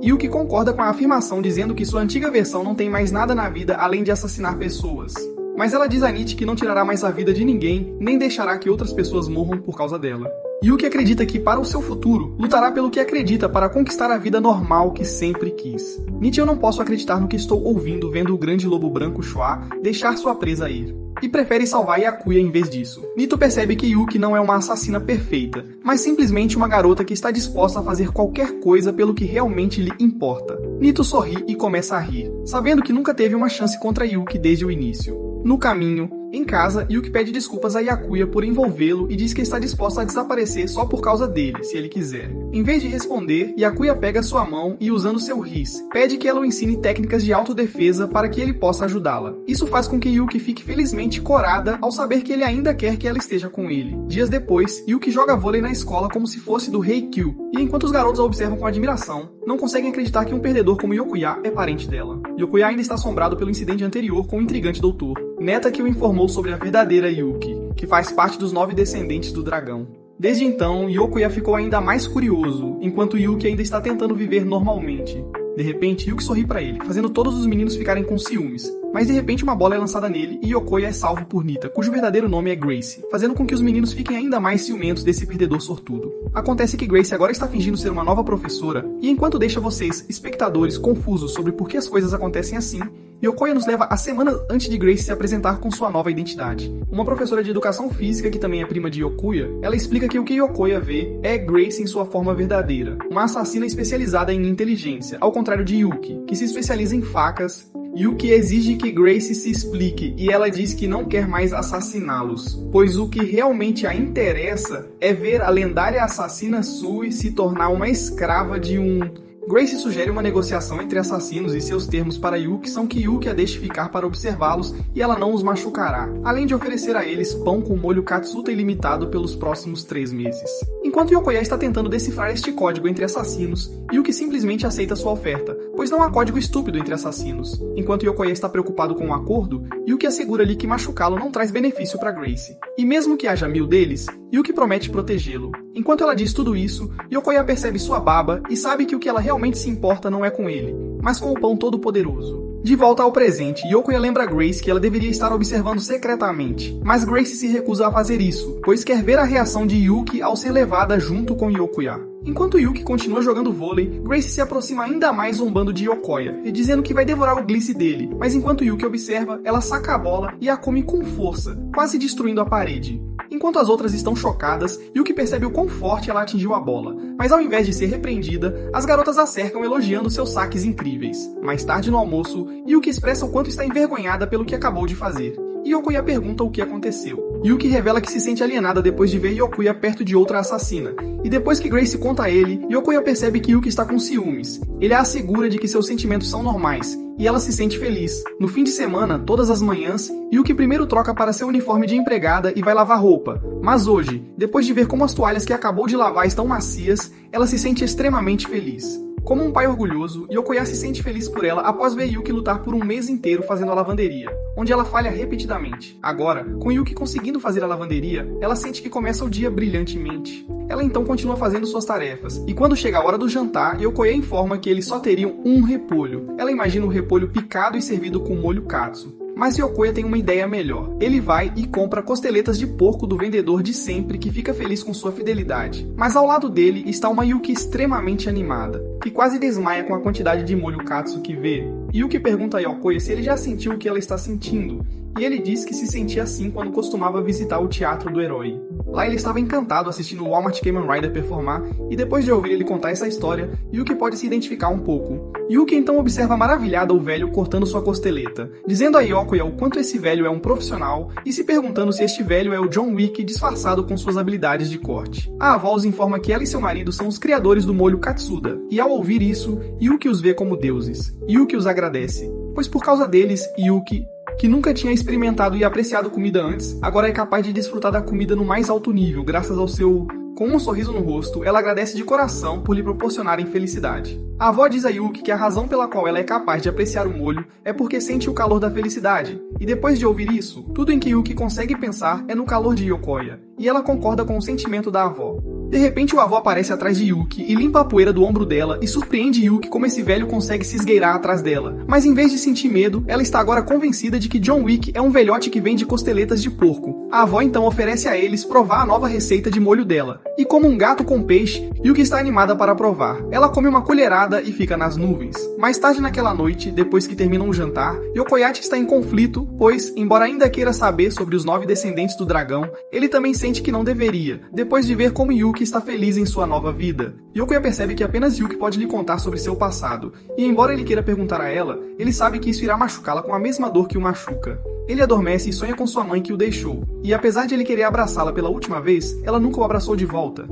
Yuki concorda com a afirmação dizendo que sua antiga versão não tem mais nada na vida além de assassinar pessoas. Mas ela diz a Nita que não tirará mais a vida de ninguém, nem deixará que outras pessoas morram por causa dela. Yuki acredita que, para o seu futuro, lutará pelo que acredita para conquistar a vida normal que sempre quis. Nita, eu não posso acreditar no que estou ouvindo vendo o grande lobo branco Chua deixar sua presa ir. E prefere salvar Yakuya em vez disso. Nito percebe que Yuki não é uma assassina perfeita, mas simplesmente uma garota que está disposta a fazer qualquer coisa pelo que realmente lhe importa. Nito sorri e começa a rir, sabendo que nunca teve uma chance contra Yuki desde o início. No caminho, em casa, Yuki pede desculpas a Yakuya por envolvê-lo e diz que está disposta a desaparecer só por causa dele, se ele quiser. Em vez de responder, Yakuya pega sua mão e, usando seu riz, pede que ela o ensine técnicas de autodefesa para que ele possa ajudá-la. Isso faz com que Yuki fique felizmente corada ao saber que ele ainda quer que ela esteja com ele. Dias depois, Yuki joga vôlei na escola como se fosse do Heikyu, e enquanto os garotos a observam com admiração, não conseguem acreditar que um perdedor como Yokuya é parente dela. Yokuya ainda está assombrado pelo incidente anterior com o intrigante doutor, Neta que o informou sobre a verdadeira Yuki, que faz parte dos 9 descendentes do dragão. Desde então, Yokuya ficou ainda mais curioso, enquanto Yuki ainda está tentando viver normalmente. De repente, Yuki sorri para ele, fazendo todos os meninos ficarem com ciúmes. Mas de repente uma bola é lançada nele e Yokuya é salvo por Nita, cujo verdadeiro nome é Grace, fazendo com que os meninos fiquem ainda mais ciumentos desse perdedor sortudo. Acontece que Grace agora está fingindo ser uma nova professora, e enquanto deixa vocês, espectadores, confusos sobre por que as coisas acontecem assim, Yokuya nos leva a semana antes de Grace se apresentar com sua nova identidade. Uma professora de educação física, que também é prima de Yokuya, ela explica que o que Yokuya vê é Grace em sua forma verdadeira, uma assassina especializada em inteligência, ao contrário de Yuki, que se especializa em facas. Yuki exige que Grace se explique e ela diz que não quer mais assassiná-los, pois o que realmente a interessa é ver a lendária assassina Sui se tornar uma escrava de um... Grace sugere uma negociação entre assassinos e seus termos para Yuki são que Yuki a deixe ficar para observá-los e ela não os machucará, além de oferecer a eles pão com molho katsuta ilimitado pelos próximos 3 meses. Enquanto Yokuya está tentando decifrar este código entre assassinos, Yuki simplesmente aceita sua oferta, pois não há código estúpido entre assassinos. Enquanto Yokuya está preocupado com o acordo, Yuki assegura-lhe que machucá-lo não traz benefício para Grace. E mesmo que haja 1000 deles, Yuki promete protegê-lo. Enquanto ela diz tudo isso, Yokuya percebe sua baba e sabe que o que ela realmente se importa não é com ele, mas com o pão todo-poderoso. De volta ao presente, Yokuya lembra a Grace que ela deveria estar observando secretamente, mas Grace se recusa a fazer isso, pois quer ver a reação de Yuki ao ser levada junto com Yokuya. Enquanto Yuki continua jogando vôlei, Grace se aproxima ainda mais zombando de Yokuya e dizendo que vai devorar o glice dele, mas enquanto Yuki observa, ela saca a bola e a come com força, quase destruindo a parede. Enquanto as outras estão chocadas, Yuki percebe o quão forte ela atingiu a bola, mas ao invés de ser repreendida, as garotas a cercam elogiando seus saques incríveis. Mais tarde no almoço, Yuki expressa o quanto está envergonhada pelo que acabou de fazer. E Yokuya pergunta o que aconteceu. Yuki revela que se sente alienada depois de ver Yokuya perto de outra assassina. E depois que Grace conta a ele, Yokuya percebe que Yuki está com ciúmes. Ele a assegura de que seus sentimentos são normais, e ela se sente feliz. No fim de semana, todas as manhãs, Yuki primeiro troca para seu uniforme de empregada e vai lavar roupa. Mas hoje, depois de ver como as toalhas que acabou de lavar estão macias, ela se sente extremamente feliz. Como um pai orgulhoso, Yokuya se sente feliz por ela após ver Yuki lutar por um mês inteiro fazendo a lavanderia, onde ela falha repetidamente. Agora, com Yuki conseguindo fazer a lavanderia, ela sente que começa o dia brilhantemente. Ela então continua fazendo suas tarefas, e quando chega a hora do jantar, Yokuya informa que eles só teriam um repolho. Ela imagina o repolho picado e servido com molho katsu. Mas Yokuya tem uma ideia melhor. Ele vai e compra costeletas de porco do vendedor de sempre que fica feliz com sua fidelidade. Mas ao lado dele está uma Yuki extremamente animada, que quase desmaia com a quantidade de molho katsu que vê. Yuki pergunta a Yokuya se ele já sentiu o que ela está sentindo. e ele diz que se sentia assim quando costumava visitar o Teatro do Herói. Lá ele estava encantado assistindo o Walmart Kamen Rider performar, e depois de ouvir ele contar essa história, Yuki pode se identificar um pouco. Yuki então observa maravilhada o velho cortando sua costeleta, dizendo a Hyokoya o quanto esse velho é um profissional e se perguntando se este velho é o John Wick disfarçado com suas habilidades de corte. A avó os informa que ela e seu marido são os criadores do molho Katsuda, e ao ouvir isso, Yuki os vê como deuses. Yuki os agradece, pois por causa deles, Yuki, que nunca tinha experimentado e apreciado comida antes, agora é capaz de desfrutar da comida no mais alto nível, graças ao seu... Com um sorriso no rosto, ela agradece de coração por lhe proporcionarem felicidade. A avó diz a Yuki que a razão pela qual ela é capaz de apreciar o molho é porque sente o calor da felicidade, e depois de ouvir isso, tudo em que Yuki consegue pensar é no calor de Hyokoya, e ela concorda com o sentimento da avó. De repente o avô aparece atrás de Yuki e limpa a poeira do ombro dela e surpreende Yuki como esse velho consegue se esgueirar atrás dela. Mas em vez de sentir medo, ela está agora convencida de que John Wick é um velhote que vende costeletas de porco. A avó então oferece a eles provar a nova receita de molho dela. E como um gato com peixe, Yuki está animada para provar. Ela come uma colherada e fica nas nuvens. Mais tarde naquela noite, depois que terminam o jantar, Yokoyachi está em conflito, pois, embora ainda queira saber sobre os 9 descendentes do dragão, ele também sente que não deveria, depois de ver como Yuki está feliz em sua nova vida. Hyokoya percebe que apenas Yuki pode lhe contar sobre seu passado, e embora ele queira perguntar a ela, ele sabe que isso irá machucá-la com a mesma dor que o machuca. Ele adormece e sonha com sua mãe que o deixou, e apesar de ele querer abraçá-la pela última vez, ela nunca o abraçou de volta.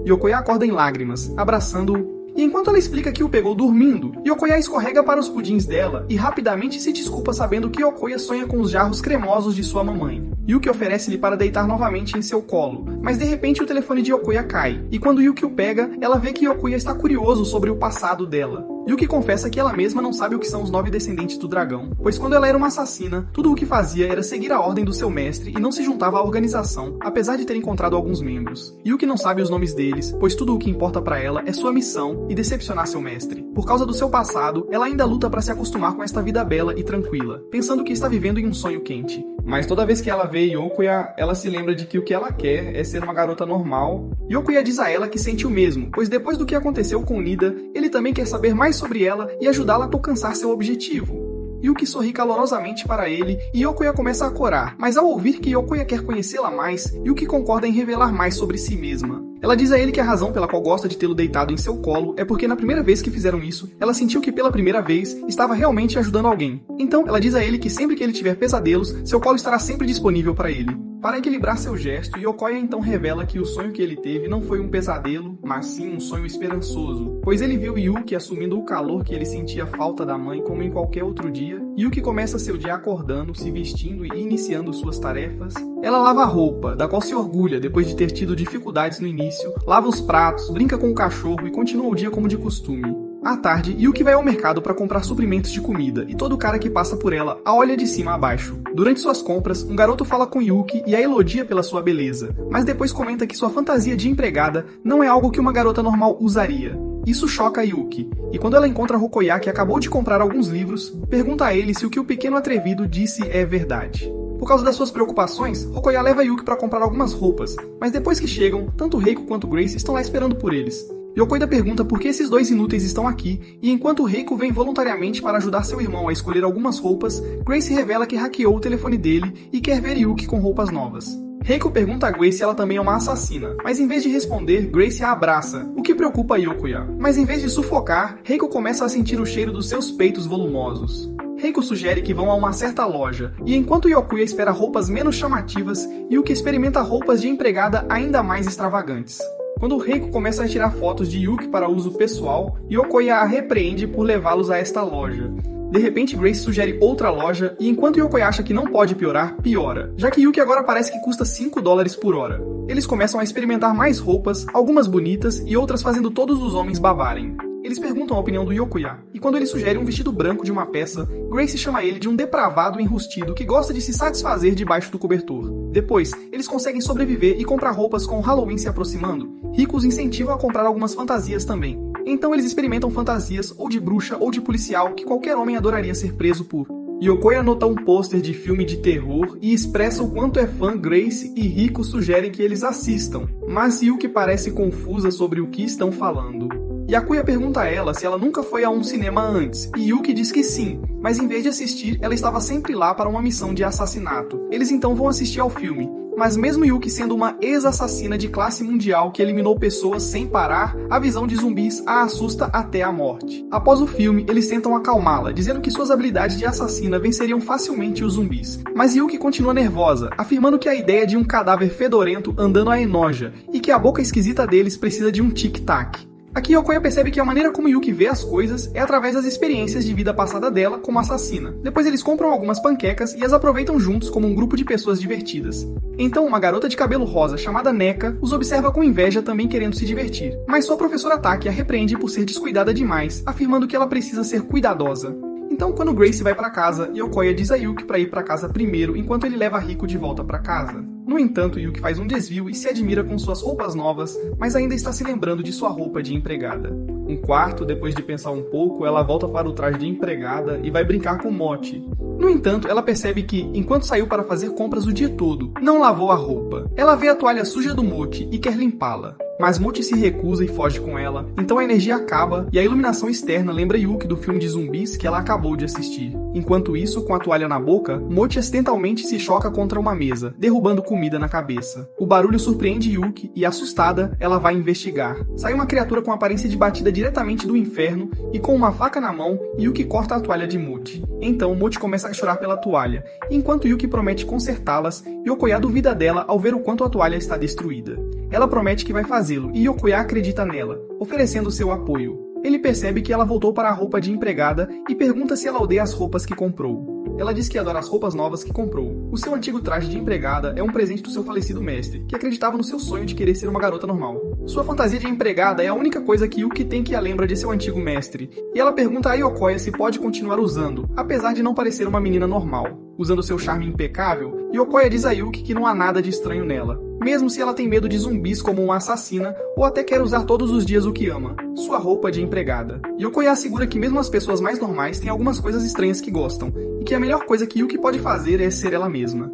Hyokoya acorda em lágrimas, abraçando-o, e enquanto ela explica que o pegou dormindo, Hyokoya escorrega para os pudins dela e rapidamente se desculpa sabendo que Hyokoya sonha com os jarros cremosos de sua mamãe. Yuki oferece-lhe para deitar novamente em seu colo, mas de repente o telefone de Hyokoya cai, e quando Yuki o pega, ela vê que Hyokoya está curioso sobre o passado dela. Yuki confessa que ela mesma não sabe o que são os 9 descendentes do dragão, pois quando ela era uma assassina, tudo o que fazia era seguir a ordem do seu mestre e não se juntava à organização, apesar de ter encontrado alguns membros. Yuki não sabe os nomes deles, pois tudo o que importa para ela é sua missão e decepcionar seu mestre. Por causa do seu passado, ela ainda luta para se acostumar com esta vida bela e tranquila, pensando que está vivendo em um sonho quente. Mas toda vez que ela vê Hyokoya, ela se lembra de que o que ela quer é ser uma garota normal. Hyokoya diz a ela que sente o mesmo, pois depois do que aconteceu com Nida, ele também quer saber mais sobre ela e ajudá-la a alcançar seu objetivo. Yuki sorri calorosamente para ele e Hyokoya começa a corar, mas ao ouvir que Hyokoya quer conhecê-la mais, Yuki concorda em revelar mais sobre si mesma. Ela diz a ele que a razão pela qual gosta de tê-lo deitado em seu colo é porque na primeira vez que fizeram isso, ela sentiu que pela primeira vez estava realmente ajudando alguém. Então ela diz a ele que sempre que ele tiver pesadelos, seu colo estará sempre disponível para ele. Para equilibrar seu gesto, Hyokoya então revela que o sonho que ele teve não foi um pesadelo, mas sim um sonho esperançoso, pois ele viu Yuki assumindo o calor que ele sentia falta da mãe como em qualquer outro dia. Yuki começa seu dia acordando, se vestindo e iniciando suas tarefas. Ela lava a roupa, da qual se orgulha depois de ter tido dificuldades no início, lava os pratos, brinca com o cachorro e continua o dia como de costume. À tarde, Yuki vai ao mercado para comprar suprimentos de comida e todo cara que passa por ela a olha de cima a baixo. Durante suas compras, um garoto fala com Yuki e a elogia pela sua beleza, mas depois comenta que sua fantasia de empregada não é algo que uma garota normal usaria. Isso choca a Yuki, e quando ela encontra Hokoya, que acabou de comprar alguns livros, pergunta a ele se o que o pequeno atrevido disse é verdade. Por causa das suas preocupações, Hokoya leva Yuki para comprar algumas roupas, mas depois que chegam, tanto Reiko quanto Grace estão lá esperando por eles. Yokoida pergunta por que esses dois inúteis estão aqui, e enquanto Reiko vem voluntariamente para ajudar seu irmão a escolher algumas roupas, Grace revela que hackeou o telefone dele e quer ver Yuki com roupas novas. Reiko pergunta a Grace se ela também é uma assassina, mas em vez de responder, Grace a abraça, o que preocupa Hyokoya. Mas em vez de sufocar, Reiko começa a sentir o cheiro dos seus peitos volumosos. Reiko sugere que vão a uma certa loja, e enquanto Hyokoya espera roupas menos chamativas, Yuki experimenta roupas de empregada ainda mais extravagantes. Quando Reiko começa a tirar fotos de Yuki para uso pessoal, Hyokoya a repreende por levá-los a esta loja. De repente, Grace sugere outra loja, e enquanto Hyokoya acha que não pode piorar, piora, já que Yuki agora parece que custa $5 por hora. Eles começam a experimentar mais roupas, algumas bonitas e outras fazendo todos os homens babarem. Eles perguntam a opinião do Hyokoya, e quando ele sugere um vestido branco de uma peça, Grace chama ele de um depravado enrustido que gosta de se satisfazer debaixo do cobertor. Depois, eles conseguem sobreviver e comprar roupas com o Halloween se aproximando. Rico os incentivam a comprar algumas fantasias também. Então eles experimentam fantasias ou de bruxa ou de policial que qualquer homem adoraria ser preso por. Hyokoya anota um pôster de filme de terror e expressa o quanto é fã. Grace e Rico sugerem que eles assistam, mas Yuki parece confusa sobre o que estão falando. Yakuya pergunta a ela se ela nunca foi a um cinema antes, e Yuki diz que sim, mas em vez de assistir, ela estava sempre lá para uma missão de assassinato. Eles então vão assistir ao filme, mas mesmo Yuki sendo uma ex-assassina de classe mundial que eliminou pessoas sem parar, a visão de zumbis a assusta até a morte. Após o filme, eles tentam acalmá-la, dizendo que suas habilidades de assassina venceriam facilmente os zumbis. Mas Yuki continua nervosa, afirmando que a ideia de um cadáver fedorento andando a enoja, e que a boca esquisita deles precisa de um tic-tac. Aqui Yokoya percebe que a maneira como Yuki vê as coisas é através das experiências de vida passada dela como assassina. Depois eles compram algumas panquecas e as aproveitam juntos como um grupo de pessoas divertidas. Então uma garota de cabelo rosa chamada Neka os observa com inveja também querendo se divertir. Mas sua professora Taki a repreende por ser descuidada demais, afirmando que ela precisa ser cuidadosa. Então quando Grace vai para casa, Yokoya diz a Yuki para ir para casa primeiro enquanto ele leva Riko de volta para casa. No entanto, Yuki faz um desvio e se admira com suas roupas novas, mas ainda está se lembrando de sua roupa de empregada. Um quarto, depois de pensar um pouco, ela volta para o traje de empregada e vai brincar com Mochi. No entanto, ela percebe que, enquanto saiu para fazer compras o dia todo, não lavou a roupa. Ela vê a toalha suja do Mochi e quer limpá-la. Mas Mochi se recusa e foge com ela, então a energia acaba e a iluminação externa lembra Yuki do filme de zumbis que ela acabou de assistir. Enquanto isso, com a toalha na boca, Mochi acidentalmente se choca contra uma mesa, derrubando comida na cabeça. O barulho surpreende Yuki e, assustada, ela vai investigar. Sai uma criatura com aparência de batida diretamente do inferno e com uma faca na mão, Yuki corta a toalha de Mochi. Então Mochi começa a chorar pela toalha, e enquanto Yuki promete consertá-las, Yokoya duvida dela ao ver o quanto a toalha está destruída. Ela promete que vai fazê-lo e Yokoya acredita nela, oferecendo seu apoio. Ele percebe que ela voltou para a roupa de empregada e pergunta se ela odeia as roupas que comprou. Ela diz que adora as roupas novas que comprou. O seu antigo traje de empregada é um presente do seu falecido mestre, que acreditava no seu sonho de querer ser uma garota normal. Sua fantasia de empregada é a única coisa que Yuki tem que a lembra de seu antigo mestre, e ela pergunta a Yokoya se pode continuar usando, apesar de não parecer uma menina normal. Usando seu charme impecável, Yokoya diz a Yuki que não há nada de estranho nela, mesmo se ela tem medo de zumbis como uma assassina ou até quer usar todos os dias o que ama, sua roupa de empregada. Yokoya assegura que mesmo as pessoas mais normais têm algumas coisas estranhas que gostam, e que a melhor coisa que Yuki pode fazer é ser ela mesma.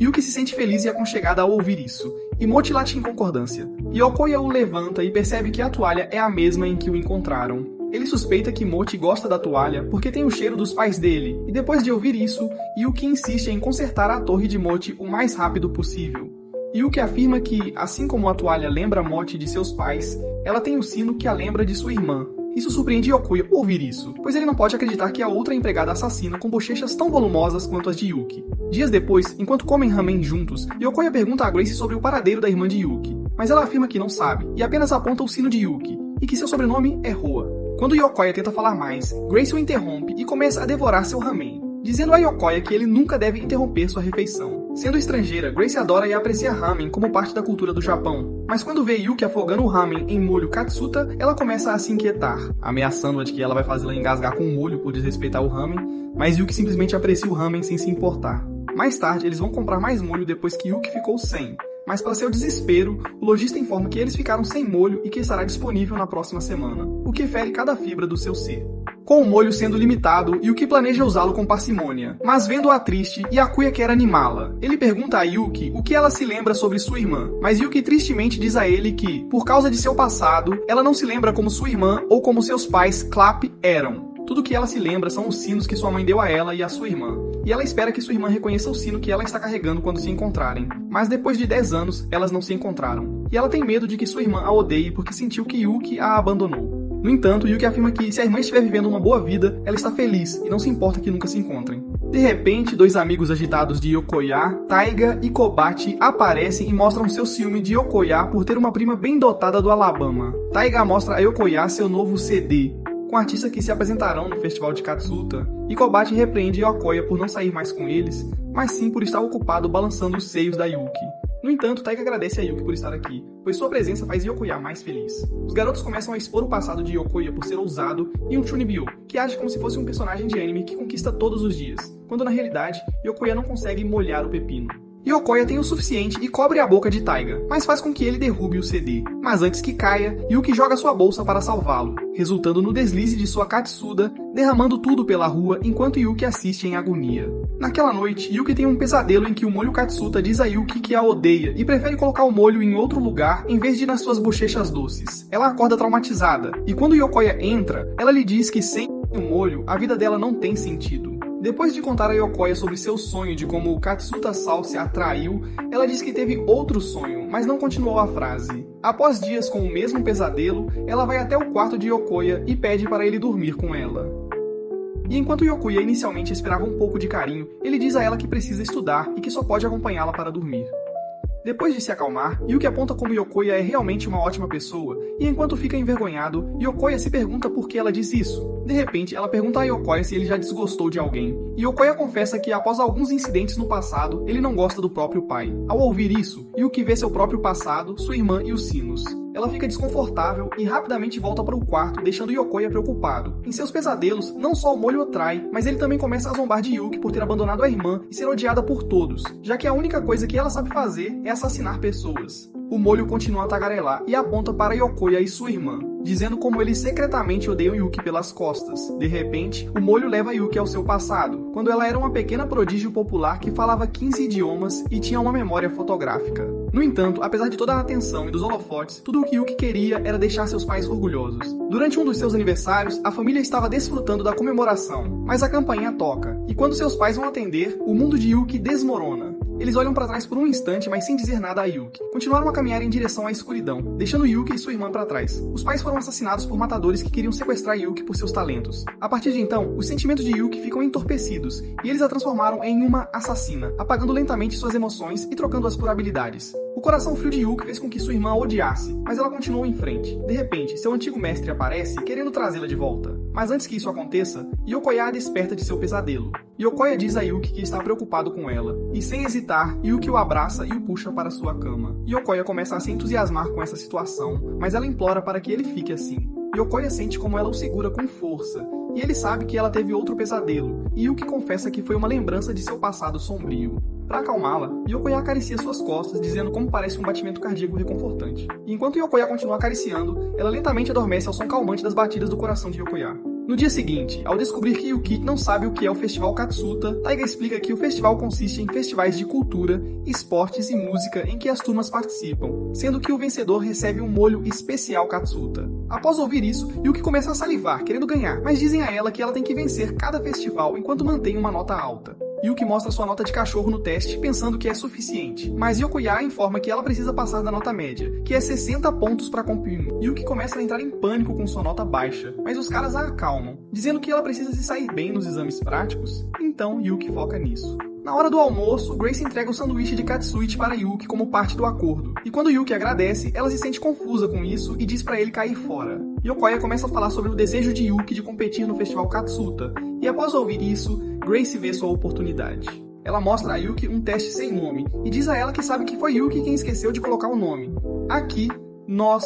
Yuki se sente feliz e aconchegada ao ouvir isso, e Mochi late em concordância. Yokoya o levanta e percebe que a toalha é a mesma em que o encontraram. Ele suspeita que Mochi gosta da toalha porque tem o cheiro dos pais dele, e depois de ouvir isso, Yuki insiste em consertar a torre de Mochi o mais rápido possível. Yuki afirma que, assim como a toalha lembra Mochi de seus pais, ela tem o sino que a lembra de sua irmã. Isso surpreende Yokoya ouvir isso, pois ele não pode acreditar que a outra empregada assassina com bochechas tão volumosas quanto as de Yuki. Dias depois, enquanto comem ramen juntos, Yokoya pergunta a Grace sobre o paradeiro da irmã de Yuki, mas ela afirma que não sabe, e apenas aponta o sino de Yuki, e que seu sobrenome é Roa. Quando Yokoya tenta falar mais, Grace o interrompe e começa a devorar seu ramen, dizendo a Yokoya que ele nunca deve interromper sua refeição. Sendo estrangeira, Grace adora e aprecia ramen como parte da cultura do Japão, mas quando vê Yuki afogando o ramen em molho katsuta, ela começa a se inquietar, ameaçando-a de que ela vai fazê-la engasgar com o molho por desrespeitar o ramen, mas Yuki simplesmente aprecia o ramen sem se importar. Mais tarde, eles vão comprar mais molho depois que Yuki ficou sem, mas para seu desespero, o lojista informa que eles ficaram sem molho e que estará disponível na próxima semana, o que fere cada fibra do seu ser. Com o molho sendo limitado, Yuki planeja usá-lo com parcimônia, mas vendo-a triste, Yakuya quer animá-la. Ele pergunta a Yuki o que ela se lembra sobre sua irmã, mas Yuki tristemente diz a ele que, por causa de seu passado, ela não se lembra como sua irmã ou como seus pais, Clap, eram. Tudo que ela se lembra são os sinos que sua mãe deu a ela e a sua irmã, e ela espera que sua irmã reconheça o sino que ela está carregando quando se encontrarem. Mas depois de 10 anos, elas não se encontraram, e ela tem medo de que sua irmã a odeie porque sentiu que Yuki a abandonou. No entanto, Yuki afirma que se a irmã estiver vivendo uma boa vida, ela está feliz e não se importa que nunca se encontrem. De repente, dois amigos agitados de Yokoya, Taiga e Kobachi, aparecem e mostram seu ciúme de Yokoya por ter uma prima bem dotada do Alabama. Taiga mostra a Yokoya seu novo CD, com artistas que se apresentarão no festival de Katsuta, e Kobachi repreende Yokoya por não sair mais com eles, mas sim por estar ocupado balançando os seios da Yuki. No entanto, Taiga agradece a Yuki por estar aqui, pois sua presença faz Yokoya mais feliz. Os garotos começam a expor o passado de Yokoya por ser ousado e um Chunibyo, que age como se fosse um personagem de anime que conquista todos os dias, quando na realidade, Yokoya não consegue molhar o pepino. Yokoya tem o suficiente e cobre a boca de Taiga, mas faz com que ele derrube o CD. Mas antes que caia, Yuki joga sua bolsa para salvá-lo, resultando no deslize de sua Katsuda, derramando tudo pela rua enquanto Yuki assiste em agonia. Naquela noite, Yuki tem um pesadelo em que o molho Katsuta diz a Yuki que a odeia e prefere colocar o molho em outro lugar em vez de nas suas bochechas doces. Ela acorda traumatizada, e quando Yokoya entra, ela lhe diz que sem o molho, a vida dela não tem sentido. Depois de contar a Yokoya sobre seu sonho de como o Katsuta Sal se atraiu, ela diz que teve outro sonho, mas não continuou a frase. Após dias com o mesmo pesadelo, ela vai até o quarto de Yokoya e pede para ele dormir com ela. E enquanto Yokoya inicialmente esperava um pouco de carinho, ele diz a ela que precisa estudar e que só pode acompanhá-la para dormir. Depois de se acalmar, Yuki aponta como Yokoya é realmente uma ótima pessoa, e enquanto fica envergonhado, Yokoya se pergunta por que ela diz isso. De repente, ela pergunta a Yokoya se ele já desgostou de alguém, e Yokoya confessa que após alguns incidentes no passado, ele não gosta do próprio pai. Ao ouvir isso, Yuki vê seu próprio passado, sua irmã e os sinos. Ela fica desconfortável e rapidamente volta para o quarto, deixando Yokoya preocupado. Em seus pesadelos, não só o molho o trai, mas ele também começa a zombar de Yuki por ter abandonado a irmã e ser odiada por todos, já que a única coisa que ela sabe fazer é assassinar pessoas. O molho continua a tagarelar e aponta para Yokoya e sua irmã, dizendo como eles secretamente odeiam Yuki pelas costas. De repente, o molho leva Yuki ao seu passado, quando ela era uma pequena prodígio popular que falava 15 idiomas e tinha uma memória fotográfica. No entanto, apesar de toda a atenção e dos holofotes, tudo o que Yuki queria era deixar seus pais orgulhosos. Durante um dos seus aniversários, a família estava desfrutando da comemoração, mas a campainha toca, e quando seus pais vão atender, o mundo de Yuki desmorona. Eles olham para trás por um instante, mas sem dizer nada a Yuki. Continuaram a caminhar em direção à escuridão, deixando Yuki e sua irmã para trás. Os pais foram assassinados por matadores que queriam sequestrar Yuki por seus talentos. A partir de então, os sentimentos de Yuki ficam entorpecidos, e eles a transformaram em uma assassina, apagando lentamente suas emoções e trocando-as por habilidades. O coração frio de Yuki fez com que sua irmã a odiasse, mas ela continuou em frente. De repente, seu antigo mestre aparece, querendo trazê-la de volta. Mas antes que isso aconteça, Yokoya a desperta de seu pesadelo. Yokoya diz a Yuki que está preocupado com ela, e sem hesitar, Yuki o abraça e o puxa para sua cama. Yokoya começa a se entusiasmar com essa situação, mas ela implora para que ele fique assim. Yokoya sente como ela o segura com força, e ele sabe que ela teve outro pesadelo, e Yuki confessa que foi uma lembrança de seu passado sombrio. Para acalmá-la, Yokoya acaricia suas costas, dizendo como parece um batimento cardíaco reconfortante. E enquanto Yokoya continua acariciando, ela lentamente adormece ao som calmante das batidas do coração de Yokoya. No dia seguinte, ao descobrir que Yuki não sabe o que é o Festival Katsuta, Taiga explica que o festival consiste em festivais de cultura, esportes e música em que as turmas participam, sendo que o vencedor recebe um molho especial Katsuta. Após ouvir isso, Yuki começa a salivar, querendo ganhar, mas dizem a ela que ela tem que vencer cada festival enquanto mantém uma nota alta. Yuki mostra sua nota de cachorro no teste, pensando que é suficiente, mas Yokoya informa que ela precisa passar da nota média, que é 60 pontos para cumprir. Yuki começa a entrar em pânico com sua nota baixa, mas os caras a acalmam, dizendo que ela precisa se sair bem nos exames práticos, então Yuki foca nisso. Na hora do almoço, Grace entrega o sanduíche de Katsuichi para Yuki como parte do acordo, e quando Yuki agradece, ela se sente confusa com isso e diz para ele cair fora. Yokoya começa a falar sobre o desejo de Yuki de competir no Festival Katsuta, e após ouvir isso, Grace vê sua oportunidade. Ela mostra a Yuki um teste sem nome, e diz a ela que sabe que foi Yuki quem esqueceu de colocar o nome. Aqui, nós...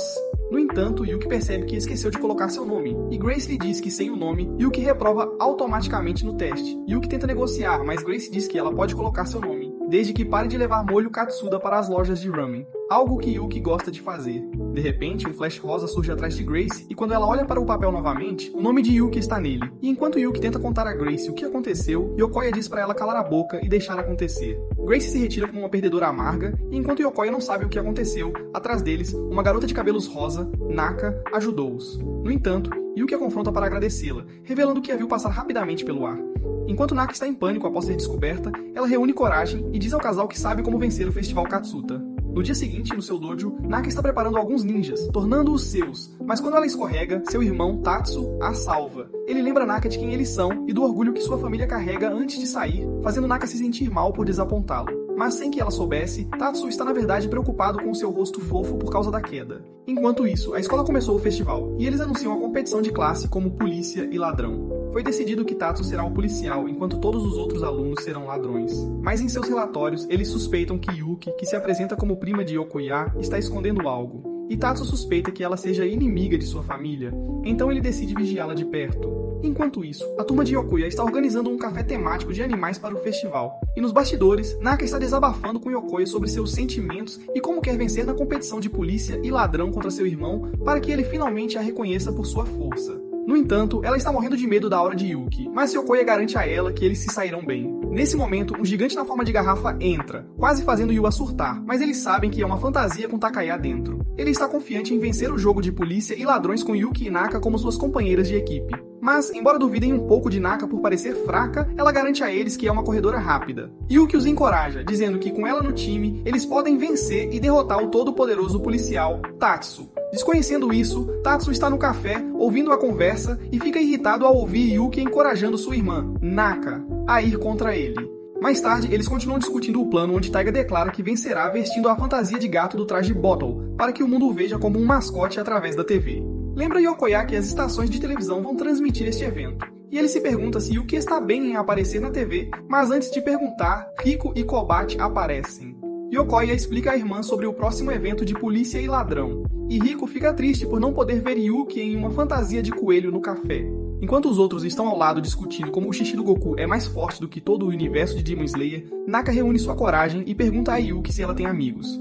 No entanto, Yuki percebe que esqueceu de colocar seu nome, e Grace lhe diz que sem o nome, Yuki reprova automaticamente no teste. Yuki tenta negociar, mas Grace diz que ela pode colocar seu nome, desde que pare de levar molho Katsuda para as lojas de ramen, algo que Yuki gosta de fazer. De repente, um flash rosa surge atrás de Grace, e quando ela olha para o papel novamente, o nome de Yuki está nele. E enquanto Yuki tenta contar a Grace o que aconteceu, Yokoya diz para ela calar a boca e deixar acontecer. Grace se retira como uma perdedora amarga, e enquanto Yokoya não sabe o que aconteceu, atrás deles, uma garota de cabelos rosa, Naka, ajudou-os. No entanto, Yuki a confronta para agradecê-la, revelando que a viu passar rapidamente pelo ar. Enquanto Naka está em pânico após ser descoberta, ela reúne coragem e diz ao casal que sabe como vencer o Festival Katsuta. No dia seguinte, no seu dojo, Naka está preparando alguns ninjas, tornando-os seus, mas quando ela escorrega, seu irmão, Tatsu, a salva. Ele lembra Naka de quem eles são e do orgulho que sua família carrega antes de sair, fazendo Naka se sentir mal por desapontá-lo. Mas sem que ela soubesse, Tatsu está na verdade preocupado com seu rosto fofo por causa da queda. Enquanto isso, a escola começou o festival, e eles anunciam a competição de classe como polícia e ladrão. Foi decidido que Tatsu será o policial, enquanto todos os outros alunos serão ladrões. Mas em seus relatórios, eles suspeitam que Yuki, que se apresenta como prima de Yokoya, está escondendo algo. e Tatsu suspeita que ela seja inimiga de sua família, então ele decide vigiá-la de perto. Enquanto isso, a turma de Yokoya está organizando um café temático de animais para o festival, e nos bastidores, Naka está desabafando com Yokoya sobre seus sentimentos e como quer vencer na competição de polícia e ladrão contra seu irmão para que ele finalmente a reconheça por sua força. No entanto, ela está morrendo de medo da aura de Yuki, mas Yokoya garante a ela que eles se sairão bem. Nesse momento, um gigante na forma de garrafa entra, quase fazendo Yua surtar, mas eles sabem que é uma fantasia com Takaya dentro. Ele está confiante em vencer o jogo de polícia e ladrões com Yuki e Naka como suas companheiras de equipe. Mas, embora duvidem um pouco de Naka por parecer fraca, ela garante a eles que é uma corredora rápida. Yuki os encoraja, dizendo que com ela no time, eles podem vencer e derrotar o todo-poderoso policial, Tatsu. Desconhecendo isso, Tatsu está no café, ouvindo a conversa, e fica irritado ao ouvir Yuki encorajando sua irmã, Naka, a ir contra ele. Mais tarde, eles continuam discutindo o plano onde Taiga declara que vencerá vestindo a fantasia de gato do traje Bottle, para que o mundo o veja como um mascote através da TV. Lembra Yokoya que as estações de televisão vão transmitir este evento, e ele se pergunta se Yuki está bem em aparecer na TV, mas antes de perguntar, Riko e Kobachi aparecem. Yokoya explica à irmã sobre o próximo evento de polícia e ladrão, e Riko fica triste por não poder ver Yuki em uma fantasia de coelho no café. Enquanto os outros estão ao lado discutindo como o xixi do Goku é mais forte do que todo o universo de Demon Slayer, Naka reúne sua coragem e pergunta a Yuki se ela tem amigos.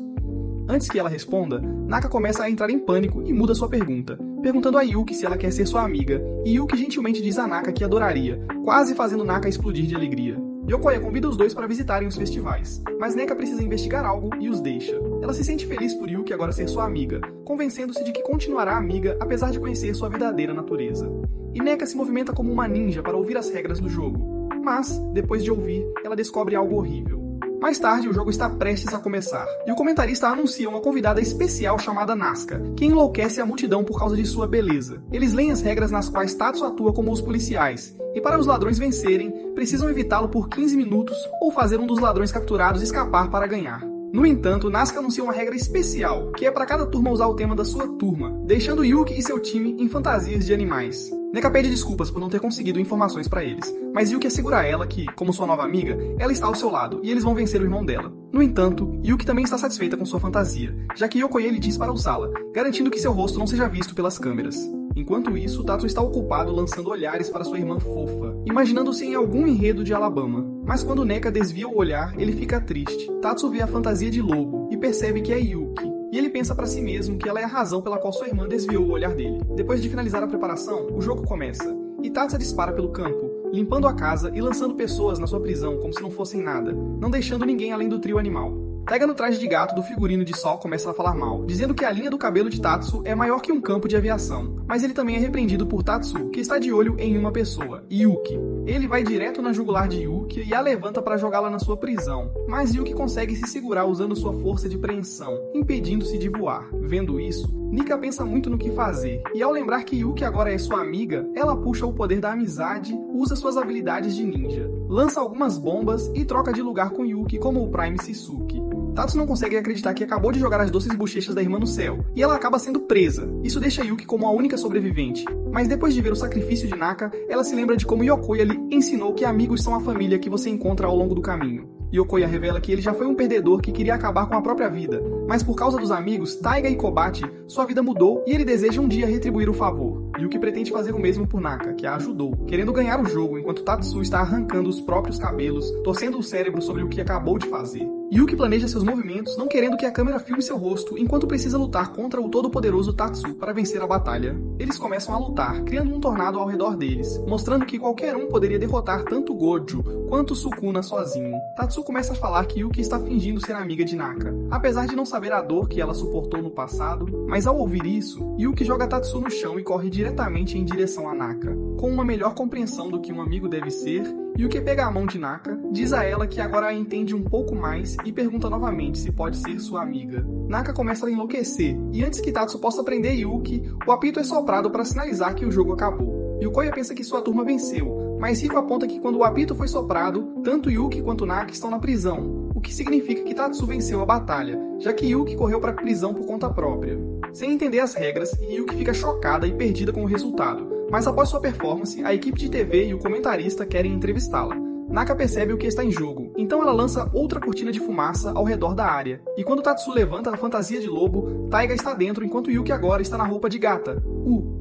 Antes que ela responda, Naka começa a entrar em pânico e muda sua pergunta, perguntando a Yuki se ela quer ser sua amiga, e Yuki gentilmente diz a Naka que adoraria, quase fazendo Naka explodir de alegria. Yokoya convida os dois para visitarem os festivais, mas Neka precisa investigar algo e os deixa. Ela se sente feliz por Yuki agora ser sua amiga, convencendo-se de que continuará amiga apesar de conhecer sua verdadeira natureza. E Neka se movimenta como uma ninja para ouvir as regras do jogo, mas, depois de ouvir, ela descobre algo horrível. Mais tarde, o jogo está prestes a começar, e o comentarista anuncia uma convidada especial chamada Nazca, que enlouquece a multidão por causa de sua beleza. Eles leem as regras nas quais Tatsu atua como os policiais, e para os ladrões vencerem, precisam evitá-lo por 15 minutos ou fazer um dos ladrões capturados escapar para ganhar. No entanto, Nazca anuncia uma regra especial, que é para cada turma usar o tema da sua turma, deixando Yuki e seu time em fantasias de animais. Neka pede desculpas por não ter conseguido informações para eles, mas Yuki assegura a ela que, como sua nova amiga, ela está ao seu lado e eles vão vencer o irmão dela. No entanto, Yuki também está satisfeita com sua fantasia, já que Yokoya lhe diz para usá-la, garantindo que seu rosto não seja visto pelas câmeras. Enquanto isso, Tatsu está ocupado lançando olhares para sua irmã fofa, imaginando-se em algum enredo de Alabama. Mas quando Neka desvia o olhar, ele fica triste. Tatsu vê a fantasia de lobo e percebe que é Yuki. E ele pensa para si mesmo que ela é a razão pela qual sua irmã desviou o olhar dele. Depois de finalizar a preparação, o jogo começa, e Tatsu dispara pelo campo, limpando a casa e lançando pessoas na sua prisão como se não fossem nada, não deixando ninguém além do trio animal. Taiga no traje de gato do figurino de sol começa a falar mal, dizendo que a linha do cabelo de Tatsu é maior que um campo de aviação, mas ele também é repreendido por Tatsu, que está de olho em uma pessoa, Yuki. Ele vai direto na jugular de Yuki e a levanta para jogá-la na sua prisão, mas Yuki consegue se segurar usando sua força de preensão, impedindo-se de voar. Vendo isso, Nika pensa muito no que fazer, e ao lembrar que Yuki agora é sua amiga, ela puxa o poder da amizade, usa suas habilidades de ninja, lança algumas bombas e troca de lugar com Yuki como o Prime Sisuke. Tatsu não consegue acreditar que acabou de jogar as doces bochechas da irmã no céu, e ela acaba sendo presa. Isso deixa Yuki como a única sobrevivente. Mas depois de ver o sacrifício de Naka, ela se lembra de como Yokoya lhe ensinou que amigos são a família que você encontra ao longo do caminho. Yokoya revela que ele já foi um perdedor que queria acabar com a própria vida, mas por causa dos amigos, Taiga e Kobachi, sua vida mudou e ele deseja um dia retribuir o favor. Yuki pretende fazer o mesmo por Naka, que a ajudou, querendo ganhar o jogo enquanto Tatsu está arrancando os próprios cabelos, torcendo o cérebro sobre o que acabou de fazer. Yuki planeja seus movimentos, não querendo que a câmera filme seu rosto enquanto precisa lutar contra o todo-poderoso Tatsu para vencer a batalha. Eles começam a lutar, criando um tornado ao redor deles, mostrando que qualquer um poderia derrotar tanto Gojo quanto Sukuna sozinho. Tatsu começa a falar que Yuki está fingindo ser amiga de Naka, apesar de não saber a dor que ela suportou no passado, mas ao ouvir isso, Yuki joga Tatsu no chão e corre diretamente em direção a Naka. Com uma melhor compreensão do que um amigo deve ser, Yuki pega a mão de Naka, diz a ela que agora a entende um pouco mais e pergunta novamente se pode ser sua amiga. Naka começa a enlouquecer, e antes que Tatsu possa prender Yuki, o apito é soprado para sinalizar que o jogo acabou. Yokoya pensa que sua turma venceu, mas Riko aponta que quando o apito foi soprado, tanto Yuki quanto Naka estão na prisão, o que significa que Tatsu venceu a batalha, já que Yuki correu para a prisão por conta própria. Sem entender as regras, Yuki fica chocada e perdida com o resultado, mas após sua performance, a equipe de TV e o comentarista querem entrevistá-la. Naka percebe o que está em jogo, então ela lança outra cortina de fumaça ao redor da área. E quando Tatsu levanta a fantasia de lobo, Taiga está dentro enquanto Yuki agora está na roupa de gata.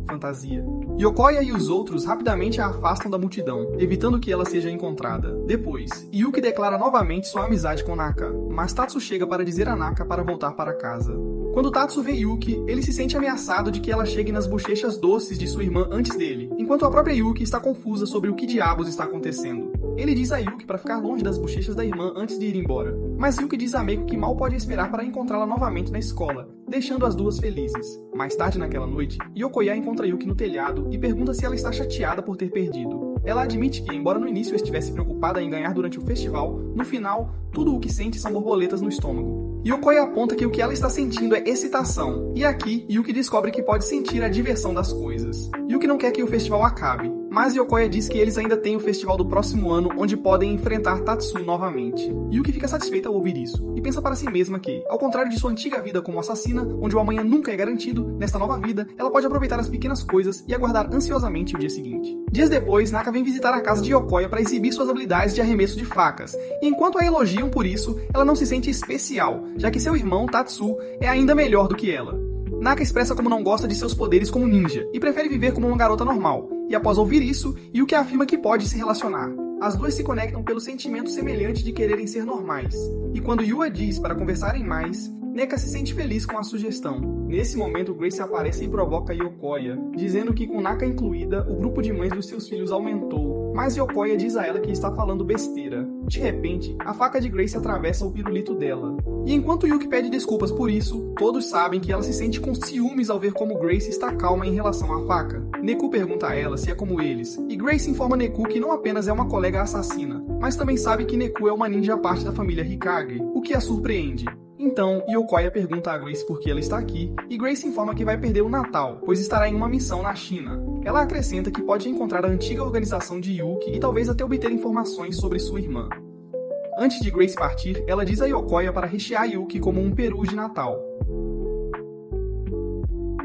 Fantasia. Yokoya e os outros rapidamente a afastam da multidão, evitando que ela seja encontrada. Depois, Yuki declara novamente sua amizade com Naka, mas Tatsu chega para dizer a Naka para voltar para casa. Quando Tatsu vê Yuki, ele se sente ameaçado de que ela chegue nas bochechas doces de sua irmã antes dele, enquanto a própria Yuki está confusa sobre o que diabos está acontecendo. Ele diz a Yuki para ficar longe das bochechas da irmã antes de ir embora, mas Yuki diz a Meiko que mal pode esperar para encontrá-la novamente na escola, deixando as duas felizes. Mais tarde naquela noite, Yokoya encontra Yuki no telhado e pergunta se ela está chateada por ter perdido. Ela admite que, embora no início estivesse preocupada em ganhar durante o festival, no final, tudo o que sente são borboletas no estômago. Yokoya aponta que o que ela está sentindo é excitação, e aqui Yuki descobre que pode sentir a diversão das coisas. Yuki não quer que o festival acabe, mas Yokoya diz que eles ainda têm o festival do próximo ano onde podem enfrentar Tatsu novamente. Yuki fica satisfeita ao ouvir isso, e pensa para si mesma que, ao contrário de sua antiga vida como assassina, onde o amanhã nunca é garantido, nesta nova vida, ela pode aproveitar as pequenas coisas e aguardar ansiosamente o dia seguinte. Dias depois, Naka vem visitar a casa de Yokoya para exibir suas habilidades de arremesso de facas, e enquanto a elogiam por isso, ela não se sente especial, já que seu irmão, Tatsu, é ainda melhor do que ela. Naka expressa como não gosta de seus poderes como ninja, e prefere viver como uma garota normal, e após ouvir isso, Yuki afirma que pode se relacionar. As duas se conectam pelo sentimento semelhante de quererem ser normais, e quando Yua diz para conversarem mais, Neka se sente feliz com a sugestão. Nesse momento, Grace aparece e provoca Yokoya, dizendo que com Naka incluída, o grupo de mães dos seus filhos aumentou, mas Yokoya diz a ela que está falando besteira. De repente, a faca de Grace atravessa o pirulito dela. E enquanto Yuki pede desculpas por isso, todos sabem que ela se sente com ciúmes ao ver como Grace está calma em relação à faca. Neku pergunta a ela se é como eles, e Grace informa Neku que não apenas é uma colega assassina, mas também sabe que Neku é uma ninja parte da família Hikage, o que a surpreende. Então, Yokoya pergunta a Grace por que ela está aqui, e Grace informa que vai perder o Natal, pois estará em uma missão na China. Ela acrescenta que pode encontrar a antiga organização de Yuki e talvez até obter informações sobre sua irmã. Antes de Grace partir, ela diz a Yokoya para rechear Yuki como um peru de Natal.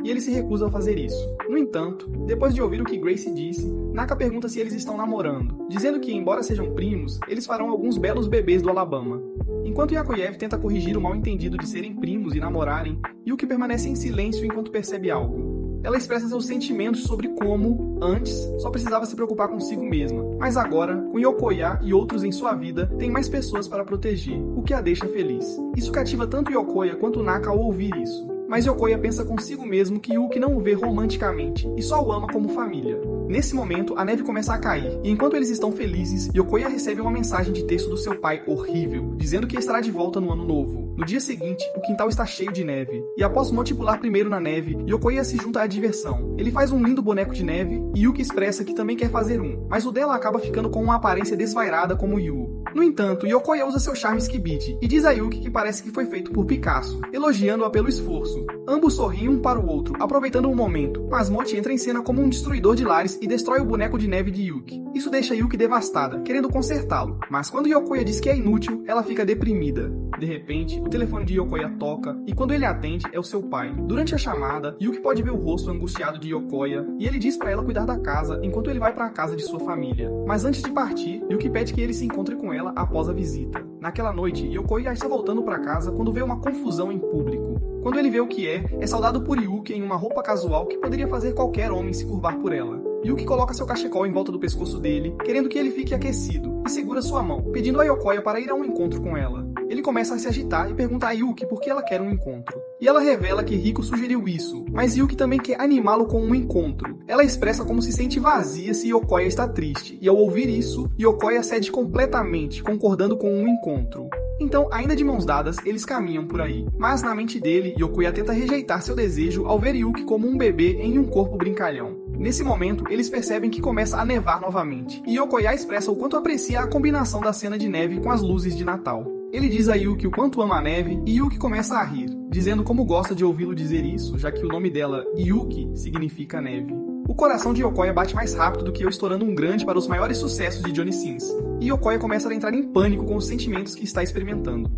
E ele se recusa a fazer isso. No entanto, depois de ouvir o que Grace disse, Naka pergunta se eles estão namorando, dizendo que, embora sejam primos, eles farão alguns belos bebês do Alabama. Enquanto Yakoyev tenta corrigir o mal-entendido de serem primos e namorarem, Yuki permanece em silêncio enquanto percebe algo. Ela expressa seus sentimentos sobre como, antes, só precisava se preocupar consigo mesma, mas agora, com Yokoya e outros em sua vida, tem mais pessoas para proteger, o que a deixa feliz. Isso cativa tanto Yokoya quanto Naka ao ouvir isso. Mas Yokoya pensa consigo mesmo que Yuki não o vê romanticamente e só o ama como família. Nesse momento, a neve começa a cair, e enquanto eles estão felizes, Yokoya recebe uma mensagem de texto do seu pai horrível, dizendo que estará de volta no ano novo. No dia seguinte, o quintal está cheio de neve, e após Mochi pular primeiro na neve, Yokoya se junta à diversão. Ele faz um lindo boneco de neve, e Yuki expressa que também quer fazer um, mas o dela acaba ficando com uma aparência desvairada como Yu. No entanto, Yokoya usa seu charme Skibidi, e diz a Yuki que parece que foi feito por Picasso, elogiando-a pelo esforço. Ambos sorriem um para o outro, aproveitando o momento, mas Mochi entra em cena como um destruidor de lares e destrói o boneco de neve de Yuki. Isso deixa Yuki devastada, querendo consertá-lo, mas quando Yokoya diz que é inútil, ela fica deprimida. De repente, o telefone de Yokoya toca, e quando ele atende, é o seu pai. Durante a chamada, Yuki pode ver o rosto angustiado de Yokoya, e ele diz para ela cuidar da casa, enquanto ele vai para a casa de sua família. Mas antes de partir, Yuki pede que ele se encontre com ela após a visita. Naquela noite, Yokoya está voltando para casa quando vê uma confusão em público. Quando ele vê o que é saudado por Yuki em uma roupa casual que poderia fazer qualquer homem se curvar por ela. Yuki coloca seu cachecol em volta do pescoço dele, querendo que ele fique aquecido, e segura sua mão, pedindo a Yokoya para ir a um encontro com ela. Ele começa a se agitar e pergunta a Yuki por que ela quer um encontro. E ela revela que Riko sugeriu isso, mas Yuki também quer animá-lo com um encontro. Ela expressa como se sente vazia se Yokoya está triste, e ao ouvir isso, Yokoya cede completamente, concordando com um encontro. Então, ainda de mãos dadas, eles caminham por aí. Mas na mente dele, Yokoya tenta rejeitar seu desejo ao ver Yuki como um bebê em um corpo brincalhão. Nesse momento, eles percebem que começa a nevar novamente, e Yokoya expressa o quanto aprecia a combinação da cena de neve com as luzes de Natal. Ele diz a Yuki o quanto ama a neve, e Yuki começa a rir, dizendo como gosta de ouvi-lo dizer isso, já que o nome dela, Yuki, significa neve. O coração de Yokoya bate mais rápido do que eu estourando um grande para os maiores sucessos de Johnny Sins, e Yokoya começa a entrar em pânico com os sentimentos que está experimentando.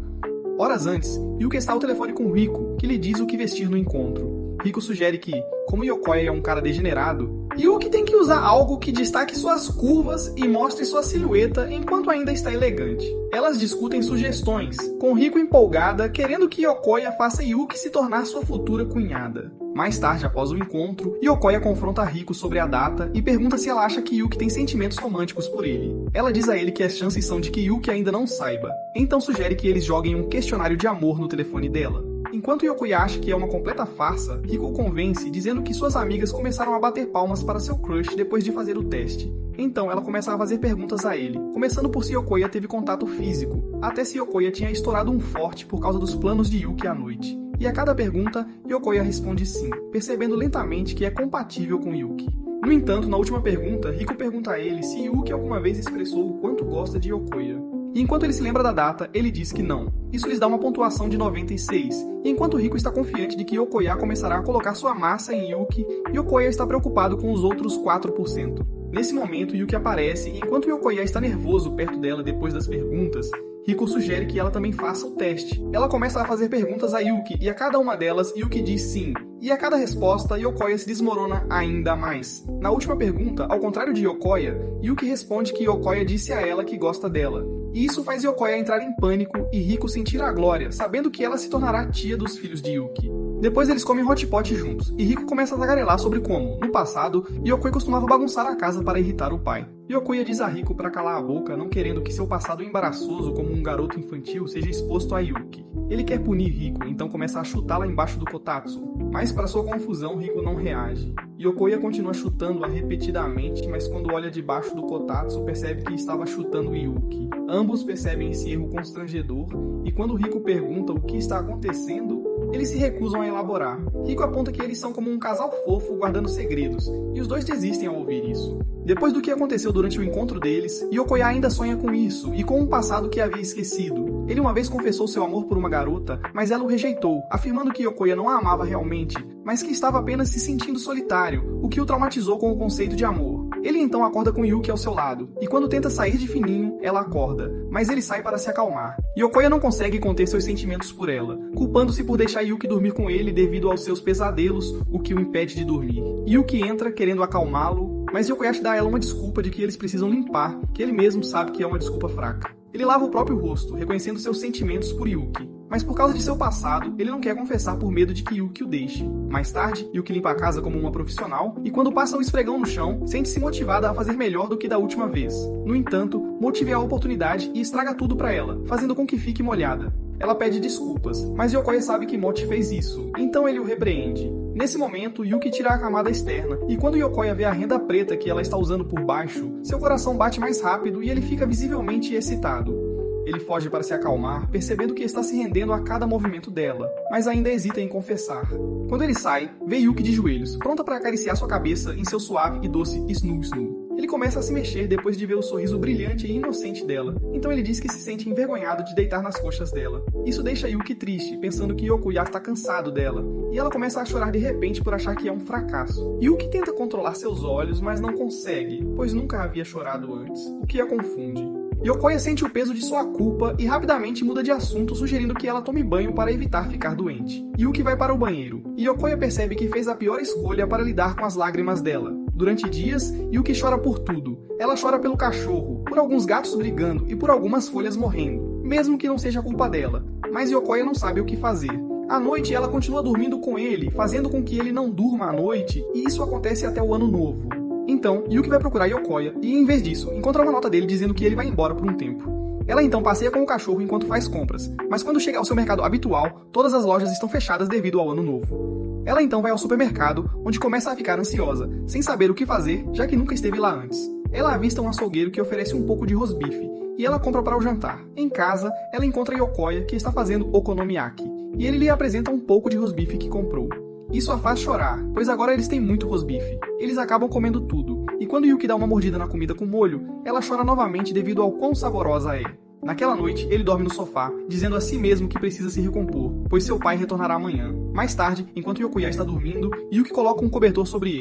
Horas antes, Yuki está ao telefone com Riko, que lhe diz o que vestir no encontro. Riko sugere que, como Yokoya é um cara degenerado, Yuki tem que usar algo que destaque suas curvas e mostre sua silhueta enquanto ainda está elegante. Elas discutem sugestões, com Riko empolgada, querendo que Yokoya faça Yuki se tornar sua futura cunhada. Mais tarde, após o encontro, Yokoya confronta Riko sobre a data e pergunta se ela acha que Yuki tem sentimentos românticos por ele. Ela diz a ele que as chances são de que Yuki ainda não saiba, então sugere que eles joguem um questionário de amor no telefone dela. Enquanto Yokoya acha que é uma completa farsa, Riko convence dizendo que suas amigas começaram a bater palmas para seu crush depois de fazer o teste. Então ela começa a fazer perguntas a ele, começando por se Yokoya teve contato físico, até se Yokoya tinha estourado um forte por causa dos planos de Yuki à noite. E a cada pergunta, Yokoya responde sim, percebendo lentamente que é compatível com Yuki. No entanto, na última pergunta, Riko pergunta a ele se Yuki alguma vez expressou o quanto gosta de Yokoya. E enquanto ele se lembra da data, ele diz que não. Isso lhes dá uma pontuação de 96. E enquanto Riko está confiante de que Yokoya começará a colocar sua massa em Yuki, Yokoya está preocupado com os outros 4%. Nesse momento, Yuki aparece e enquanto Yokoya está nervoso perto dela depois das perguntas, Riko sugere que ela também faça o teste. Ela começa a fazer perguntas a Yuki e a cada uma delas Yuki diz sim. E a cada resposta, Yokoya se desmorona ainda mais. Na última pergunta, ao contrário de Yokoya, Yuki responde que Yokoya disse a ela que gosta dela. E isso faz Yokoya entrar em pânico e Riko sentir a glória, sabendo que ela se tornará tia dos filhos de Yuki. Depois eles comem hot pot juntos, e Riko começa a tagarelar sobre como, no passado, Yokoya costumava bagunçar a casa para irritar o pai. Yokoya diz a Riko para calar a boca, não querendo que seu passado embaraçoso como um garoto infantil seja exposto a Yuki. Ele quer punir Riko, então começa a chutá-la embaixo do kotatsu. Mas para sua confusão, Riko não reage. Yokoya continua chutando-a repetidamente, mas quando olha debaixo do kotatsu, percebe que estava chutando Yuki. Ambos percebem esse erro constrangedor, e quando Riko pergunta o que está acontecendo, eles se recusam a elaborar. Riko aponta que eles são como um casal fofo guardando segredos, e os dois desistem ao ouvir isso. Depois do que aconteceu durante o encontro deles, Yokoya ainda sonha com isso, e com um passado que havia esquecido. Ele uma vez confessou seu amor por uma garota, mas ela o rejeitou, afirmando que Yokoya não a amava realmente, mas que estava apenas se sentindo solitário, o que o traumatizou com o conceito de amor. Ele então acorda com Yuki ao seu lado, e quando tenta sair de fininho, ela acorda, mas ele sai para se acalmar. Yokoya não consegue conter seus sentimentos por ela, culpando-se por deixar Yuki dormir com ele devido aos seus pesadelos, o que o impede de dormir. Yuki entra querendo acalmá-lo, mas Yokoyashi dá a ela uma desculpa de que eles precisam limpar, que ele mesmo sabe que é uma desculpa fraca. Ele lava o próprio rosto, reconhecendo seus sentimentos por Yuki. Mas por causa de seu passado, ele não quer confessar por medo de que Yuki o deixe. Mais tarde, Yuki limpa a casa como uma profissional, e quando passa o esfregão no chão, sente-se motivada a fazer melhor do que da última vez. No entanto, Motive a oportunidade e estraga tudo pra ela, fazendo com que fique molhada. Ela pede desculpas, mas Yokoya sabe que Mochi fez isso, então ele o repreende. Nesse momento, Yuki tira a camada externa, e quando Yokoya vê a renda preta que ela está usando por baixo, seu coração bate mais rápido e ele fica visivelmente excitado. Ele foge para se acalmar, percebendo que está se rendendo a cada movimento dela, mas ainda hesita em confessar. Quando ele sai, vê Yuki de joelhos, pronta para acariciar sua cabeça em seu suave e doce snoo-snoo. Ele começa a se mexer depois de ver o sorriso brilhante e inocente dela, então ele diz que se sente envergonhado de deitar nas coxas dela. Isso deixa Yuki triste, pensando que Yokuya está cansado dela, e ela começa a chorar de repente por achar que é um fracasso. Yuki tenta controlar seus olhos, mas não consegue, pois nunca havia chorado antes, o que a confunde. Yokoya sente o peso de sua culpa e rapidamente muda de assunto, sugerindo que ela tome banho para evitar ficar doente. Yuki vai para o banheiro, e Yokoya percebe que fez a pior escolha para lidar com as lágrimas dela. Durante dias, Yuki chora por tudo. Ela chora pelo cachorro, por alguns gatos brigando e por algumas folhas morrendo, mesmo que não seja culpa dela. Mas Yokoya não sabe o que fazer. À noite, ela continua dormindo com ele, fazendo com que ele não durma à noite, e isso acontece até o ano novo. Então, Yuki vai procurar Yokoya e, em vez disso, encontra uma nota dele dizendo que ele vai embora por um tempo. Ela então passeia com o cachorro enquanto faz compras, mas quando chega ao seu mercado habitual, todas as lojas estão fechadas devido ao ano novo. Ela então vai ao supermercado, onde começa a ficar ansiosa, sem saber o que fazer, já que nunca esteve lá antes. Ela avista um açougueiro que oferece um pouco de rosbife, e ela compra para o jantar. Em casa, ela encontra Yokoya, que está fazendo okonomiyaki, e ele lhe apresenta um pouco de rosbife que comprou. Isso a faz chorar, pois agora eles têm muito rosbife. Eles acabam comendo tudo, e quando Yuki dá uma mordida na comida com molho, ela chora novamente devido ao quão saborosa é. Naquela noite, ele dorme no sofá, dizendo a si mesmo que precisa se recompor, pois seu pai retornará amanhã. Mais tarde, enquanto Yokoya está dormindo, Yuki coloca um cobertor sobre ele.